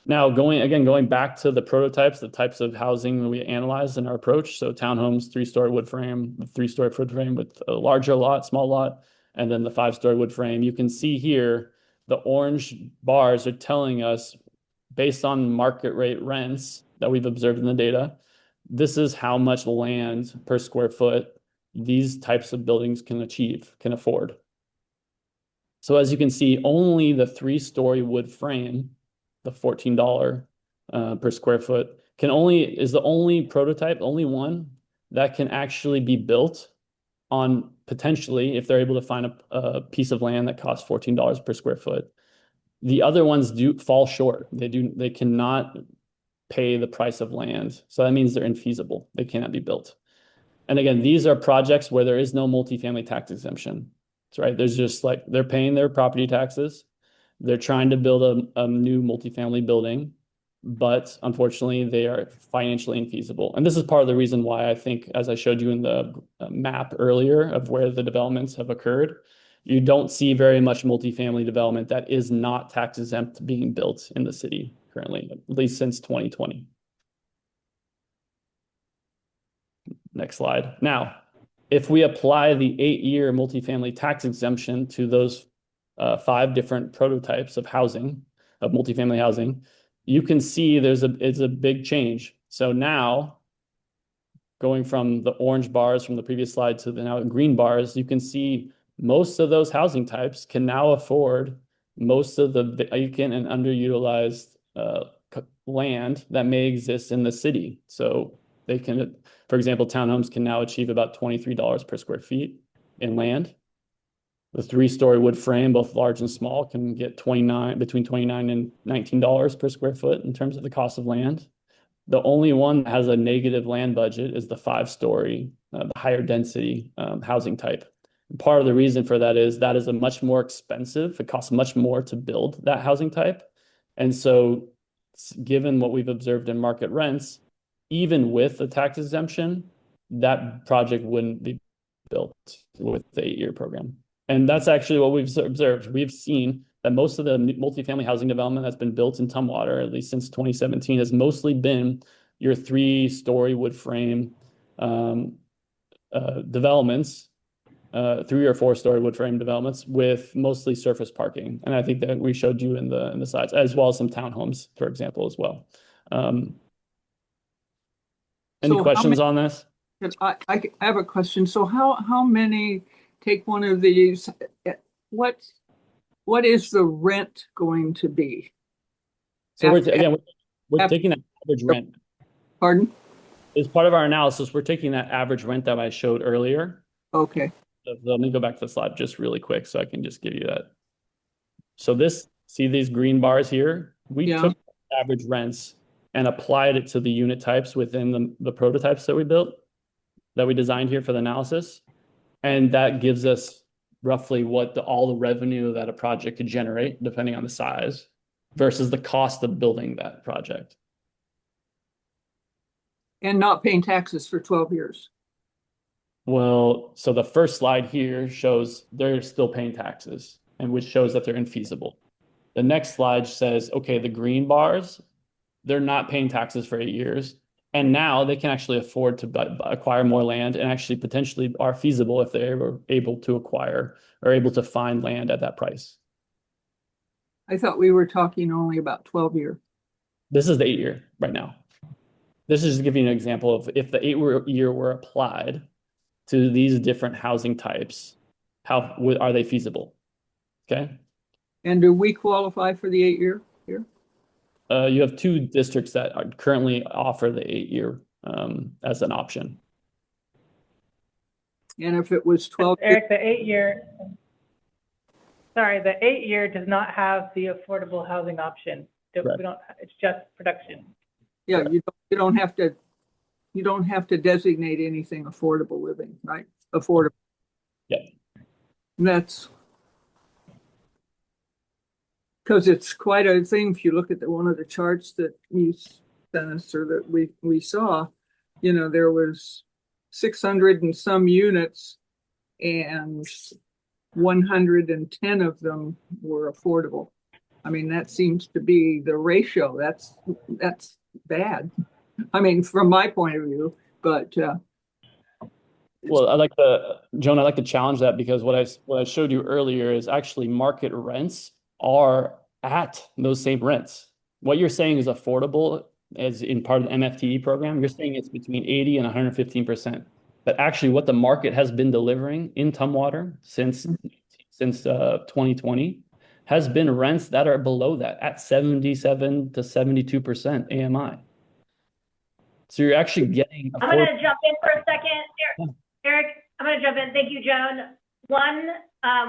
Now, going back to the prototypes, the types of housing that we analyzed in our approach. So townhomes, 3-story wood frame, 3-story wood frame with a larger lot, small lot, and then the 5-story wood frame. You can see here, the orange bars are telling us, based on market rate rents that we've observed in the data, this is how much land per square foot these types of buildings can afford. So as you can see, only the 3-story wood frame, the $14 per square foot, is the only prototype, only one that can actually be built on potentially, if they're able to find a piece of land that costs $14 per square foot. The other ones do fall short. They cannot pay the price of land. So that means they're infeasible. They cannot be built. And again, these are projects where there is no multifamily tax exemption. That's right. There's just like, they're paying their property taxes. They're trying to build a new multifamily building, but unfortunately they are financially infeasible. And this is part of the reason why I think, as I showed you in the map earlier of where the developments have occurred, you don't see very much multifamily development that is not tax exempt being built in the city currently, at least since 2020. Next slide. Now, if we apply the 8-year multifamily tax exemption to those 5 different prototypes of housing, of multifamily housing, you can see it's a big change. So now, going from the orange bars from the previous slide to the now green bars, you can see most of those housing types can now afford most of the vacant and underutilized land that may exist in the city. So they can, for example, townhomes can now achieve about $23 per square feet in land. The 3-story wood frame, both large and small, can get between $29 and $19 per square foot in terms of the cost of land. The only one that has a negative land budget is the 5-story, the higher density housing type. And part of the reason for that is a much more expensive. It costs much more to build that housing type. And so given what we've observed in market rents, even with the tax exemption, that project wouldn't be built with the 8-year program. And that's actually what we've observed. We've seen that most of the multifamily housing development that's been built in Tumwater, at least since 2017, has mostly been your 3-story wood frame developments, 3 or 4-story wood frame developments with mostly surface parking. And I think that we showed you in the slides, as well as some townhomes, for example, as well. Any questions on this? I have a question. So how many take one of these? What is the rent going to be? So we're taking that average rent. Pardon? As part of our analysis, we're taking that average rent that I showed earlier. Okay. So let me go back to the slide just really quick so I can just give you that. So see these green bars here? We took average rents and applied it to the unit types within the prototypes that we built, that we designed here for the analysis. And that gives us roughly what all the revenue that a project could generate, depending on the size, versus the cost of building that project. And not paying taxes for 12 years. Well, so the first slide here shows they're still paying taxes, and which shows that they're infeasible. The next slide says, okay, the green bars, they're not paying taxes for 8 years. And now they can actually afford to acquire more land and actually potentially are feasible if they're able to acquire or able to find land at that price. I thought we were talking only about 12-year. This is the 8-year right now. This is just giving you an example of if the 8-year were applied to these different housing types, how are they feasible? Okay. And do we qualify for the 8-year here? You have 2 districts that currently offer the 8-year as an option. And if it was 12. Eric, the 8-year, sorry, the 8-year does not have the affordable housing option. It's just production. Yeah, you don't have to designate anything affordable living, right? Affordable. Yeah. And that's because it's quite a thing. If you look at one of the charts that you sent us or that we saw, there was 600 and some units and 110 of them were affordable. I mean, that seems to be the ratio. That's bad. I mean, from my point of view, but well, Joan, I'd like to challenge that, because what I showed you earlier is actually market rents are at those same rents. What you're saying is affordable as in part of the MFTE program. You're saying it's between 80 and 115%. But actually what the market has been delivering in Tumwater since 2020 has been rents that are below that at 77 to 72% AMI. So you're actually getting I'm going to jump in for a second. Eric, I'm going to jump in. Thank you, Joan. One,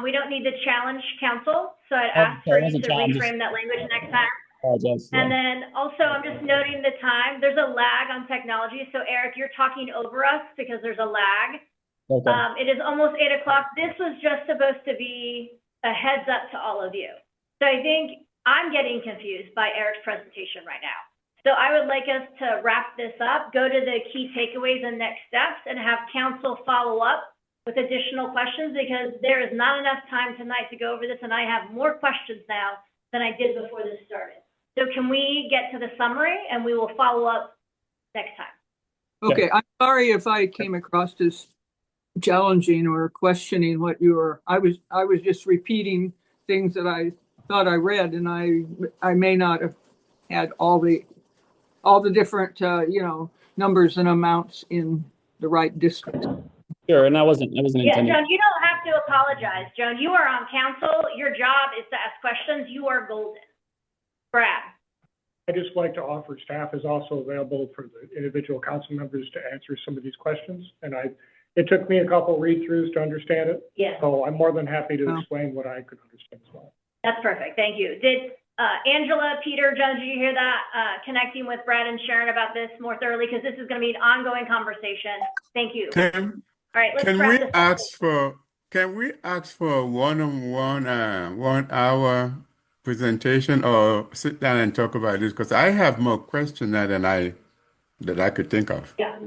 we don't need to challenge council, so I'd Oh, ask for sorry, you wasn't to challenged. reframe that language next time. Apologize. And Yeah. then also, I'm just noting the time. There's a lag on technology. So Eric, you're talking over us because there's a lag. Okay. It is almost 8 o'clock. This was just supposed to be a heads up to all of you. So I think I'm getting confused by Eric's presentation right now. So I would like us to wrap this up, go to the key takeaways and next steps, and have council follow up with additional questions, because there is not enough time tonight to go over this, and I have more questions now than I did before this started. So can we get to the summary, and we will follow up next time? Okay, I'm sorry if I came across as challenging or questioning what you were, I was just repeating things that I thought I read, and I may not have had all the different, numbers and amounts in the right district. Sure, and I wasn't Yeah, intending. Joan, you don't have to apologize. Joan, you are on council. Your job is to ask questions. You are golden. Brad? I'd just like to offer staff is also available for the individual council members to answer some of these questions. And it took me a couple read-throughs to understand it. Yes. So I'm more than happy to Oh. explain what I could understand as well. That's perfect. Thank you. Did Angela, Peter, Joan, did you hear that? Connecting with Brad and Sharon about this more thoroughly, because this is going to be an ongoing conversation. Thank you. All right, let's Can wrap we this up. ask for a one-on-one, 1 hour presentation, or sit down and talk about this? Because I have more questions now than I could think of. Yeah.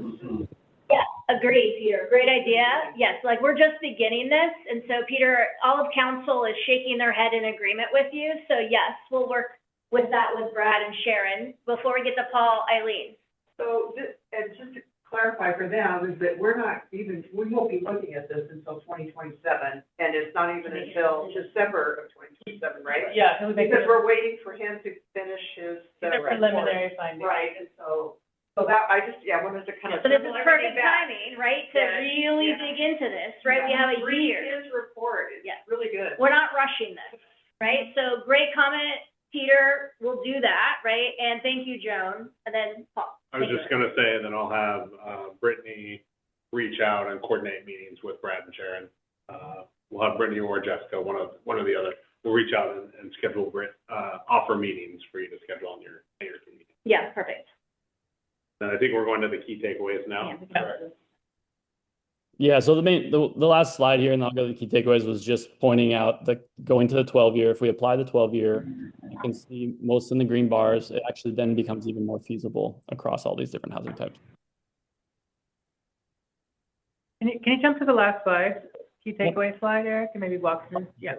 Yeah, agreed, Peter. Great idea. Yes, like we're just beginning this. And so, Peter, all of council is shaking their head in agreement with you. So yes, we'll work with that with Brad and Sharon. Before we get to Paul, Eileen. So, and just to clarify for them, is that we won't be looking at this until 2027, and it's not even until December of 2027, right? Yeah, he'll make Because it we're waiting for him to finish his. the preliminary findings. Right, and so that, I wanted to kind of. So this is perfect timing, right, to Yeah, really yeah. dig into this, right? We have a Read year. his report, it's Yeah. really good. We're not rushing this, right? So great comment, Peter. We'll do that, right? And thank you, Joan. And then Paul. I was Take just it. gonna say, and then I'll have, Brittany reach out and coordinate meetings with Brad and Sharon. We'll have Brittany or Jessica, one or the other, will reach out and schedule offer meetings for you to schedule on your meeting. Yeah, perfect. And I think we're going to the key takeaways now. Yeah, so the last slide here, and I'll go to the key takeaways, was just pointing out that going to the 12-year, if we apply the 12-year, you can see most in the green bars, it actually then becomes even more feasible across all these different housing types. Can you jump to the last slide, key takeaway slide, Eric, and maybe walk through? Yeah.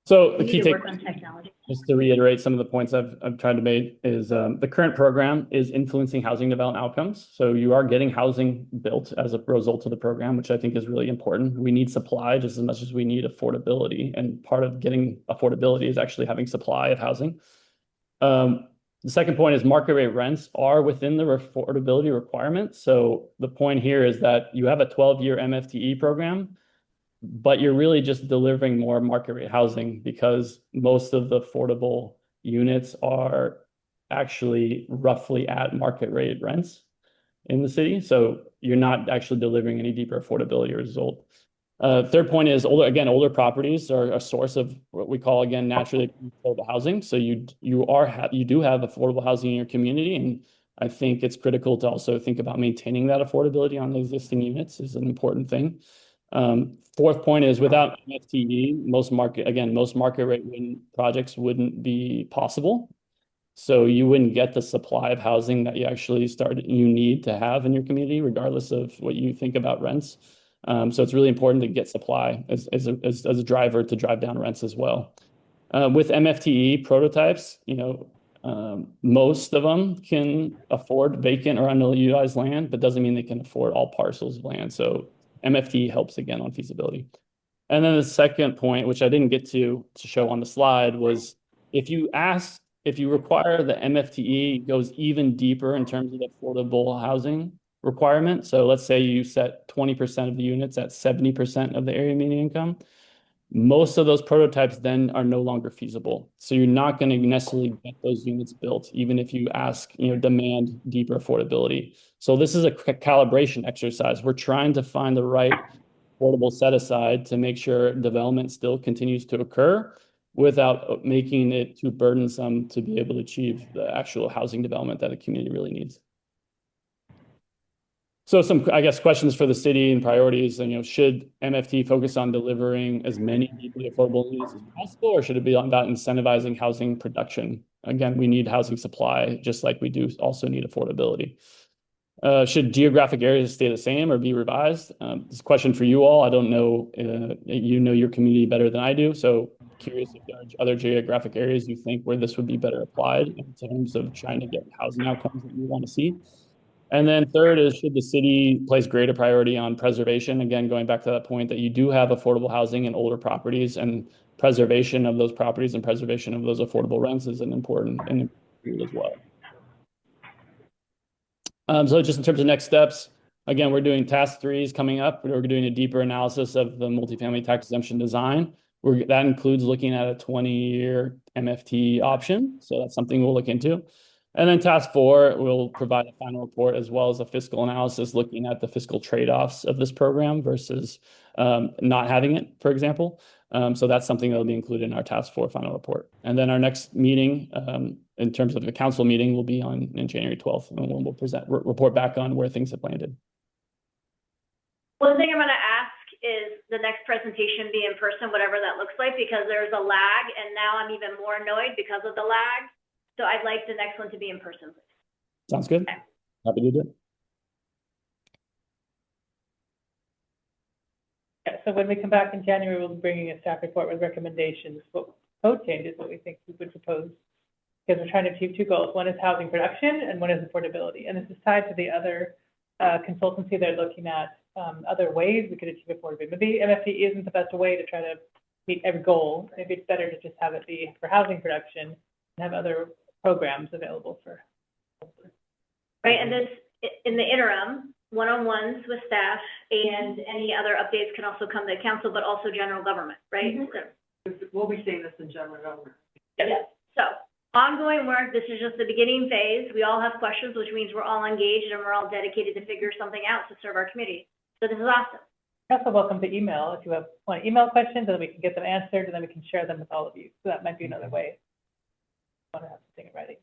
So the We key need to take, work on technology. just to reiterate some of the points I've tried to make, is the current program is influencing housing development outcomes. So you are getting housing built as a result of the program, which I think is really important. We need supply just as much as we need affordability. And part of getting affordability is actually having supply of housing. The second point is market rate rents are within the affordability requirement. So the point here is that you have a 12-year MFTE program, but you're really just delivering more market rate housing because most of the affordable units are actually roughly at market rate rents in the city. So you're not actually delivering any deeper affordability result. Third point is older properties are a source of what we call, again, naturally affordable housing. So you do have affordable housing in your community. And I think it's critical to also think about maintaining that affordability on the existing units is an important thing. Fourth point is without MFTE, most market rate projects wouldn't be possible. So you wouldn't get the supply of housing that you need to have in your community, regardless of what you think about rents. So it's really important to get supply as a driver to drive down rents as well. With MFTE prototypes, most of them can afford vacant or underutilized land, but doesn't mean they can afford all parcels of land. So MFTE helps again on feasibility. And then the second point, which I didn't get to show on the slide, was if you require the MFTE goes even deeper in terms of the affordable housing requirement. So let's say you set 20% of the units at 70% of the area median income. Most of those prototypes then are no longer feasible. So you're not going to necessarily get those units built, even if you ask, demand deeper affordability. So this is a calibration exercise. We're trying to find the right affordable set aside to make sure development still continues to occur without making it too burdensome to be able to achieve the actual housing development that a community really needs. So some, I guess, questions for the city and priorities, and, should MFT focus on delivering as many deeply affordable units as possible, or should it be about incentivizing housing production? Again, we need housing supply, just like we do also need affordability. Should geographic areas stay the same or be revised? This is a question for you all. I don't know, you know your community better than I do, so curious if there are other geographic areas you think where this would be better applied in terms of trying to get housing outcomes that you want to see. And then third is, should the city place greater priority on preservation? Again, going back to that point that you do have affordable housing in older properties, and preservation of those properties and preservation of those affordable rents is an important as well. So just in terms of next steps, again, we're doing task 3 is coming up. We're doing a deeper analysis of the multifamily tax exemption design. That includes looking at a 20-year MFT option. So that's something we'll look into. And then task 4 will provide a final report as well as a fiscal analysis looking at the fiscal trade-offs of this program versus not having it, for example. So that's something that will be included in our task 4 final report. And then our next meeting, in terms of the council meeting, will be on January 12th, and we'll report back on where things have landed. One thing I'm going to ask is the next presentation be in person, whatever that looks like, because there's a lag, and now I'm even more annoyed because of the lag. So I'd like the next one to be in person, please. Sounds good. Okay. Happy to do it. Yeah, so when we come back in January, we'll be bringing a staff report with recommendations, what code changes, what we think we would propose. Because we're trying to achieve 2 goals. One is housing production and one is affordability. And this is tied to the other consultancy they're looking at, other ways we could achieve affordability. Maybe MFT isn't the best way to try to meet every goal. Maybe it's better to just have it be for housing production and have other programs available for. Right, and this, in the interim, one-on-ones with staff and any other updates can also come to council, but also general government, right? Mm-hmm. So, we'll be seeing this in general government. Yes. So ongoing work, this is just the beginning phase. We all have questions, which means we're all engaged and we're all dedicated to figure something out to serve our community. So this is awesome. You're also welcome to email if you want email questions, and then we can get them answered, and then we can share them with all of you. So that might be another way. I want to have something in writing.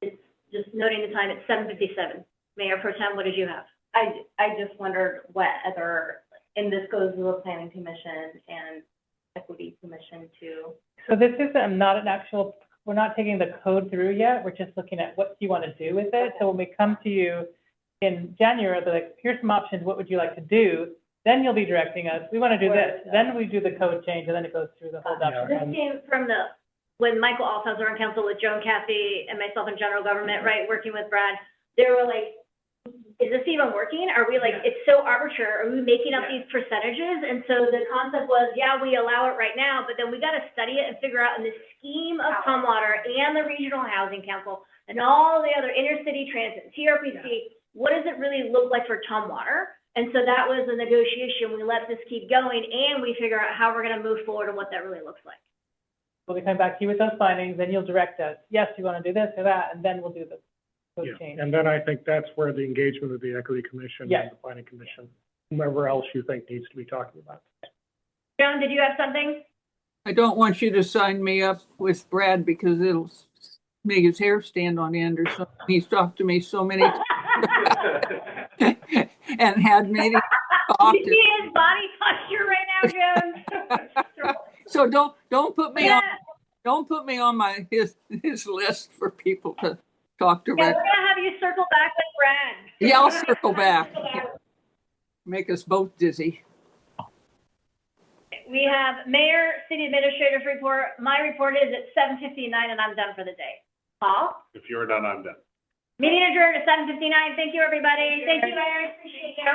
It's just noting the time, it's 7:57. Mayor Pro Tem, what did you have? I just wondered what other, and this goes to the Planning Commission and Equity Commission too. So this is not an actual, we're not taking the code through yet. We're just looking at what you want to do with it. Okay. So when we come to you in January, they're like, here's some options. What would you like to do? Then you'll be directing us. We want to do this. Then we do the code change, and then it goes through the whole document. This came from when Michael Alfonso was on council with Joan Cathy and myself in general government, right, working with Brad. They were like, is this even working? Are we like, it's so arbitrary. Are we making up these percentages? And so the concept was, yeah, we allow it right now, but then we got to study it and figure out in the scheme of Tumwater and the Regional Housing Council and all the other intercity transit, TRPC, what does it really look like for Tumwater? And so that was a negotiation. We let this keep going, and we figure out how we're going to move forward and what that really looks like. We'll be coming back to you with those findings, then you'll direct us. Yes, you want to do this or that, and then we'll do the code change. And then I think that's where the engagement of the Equity Commission Yes. and the Planning Commission, whomever else you think needs to be talking about. Joan, did you have something? I don't want you to sign me up with Brad because it'll make his hair stand on end or something. He's talked to me so many times and had me talk You see his body posture right now, Joan? So don't put me on his list for people to talk to. Yeah, we're gonna have you circle back with Brad. Yeah, I'll circle back. Make us both dizzy. We have Mayor, City Administrator's report. My report is at 7:59, and I'm done for the day. Paul? If you're done, I'm done. Meeting adjourned at 7:59. Thank you, everybody. Thank you, Mayor. Appreciate it.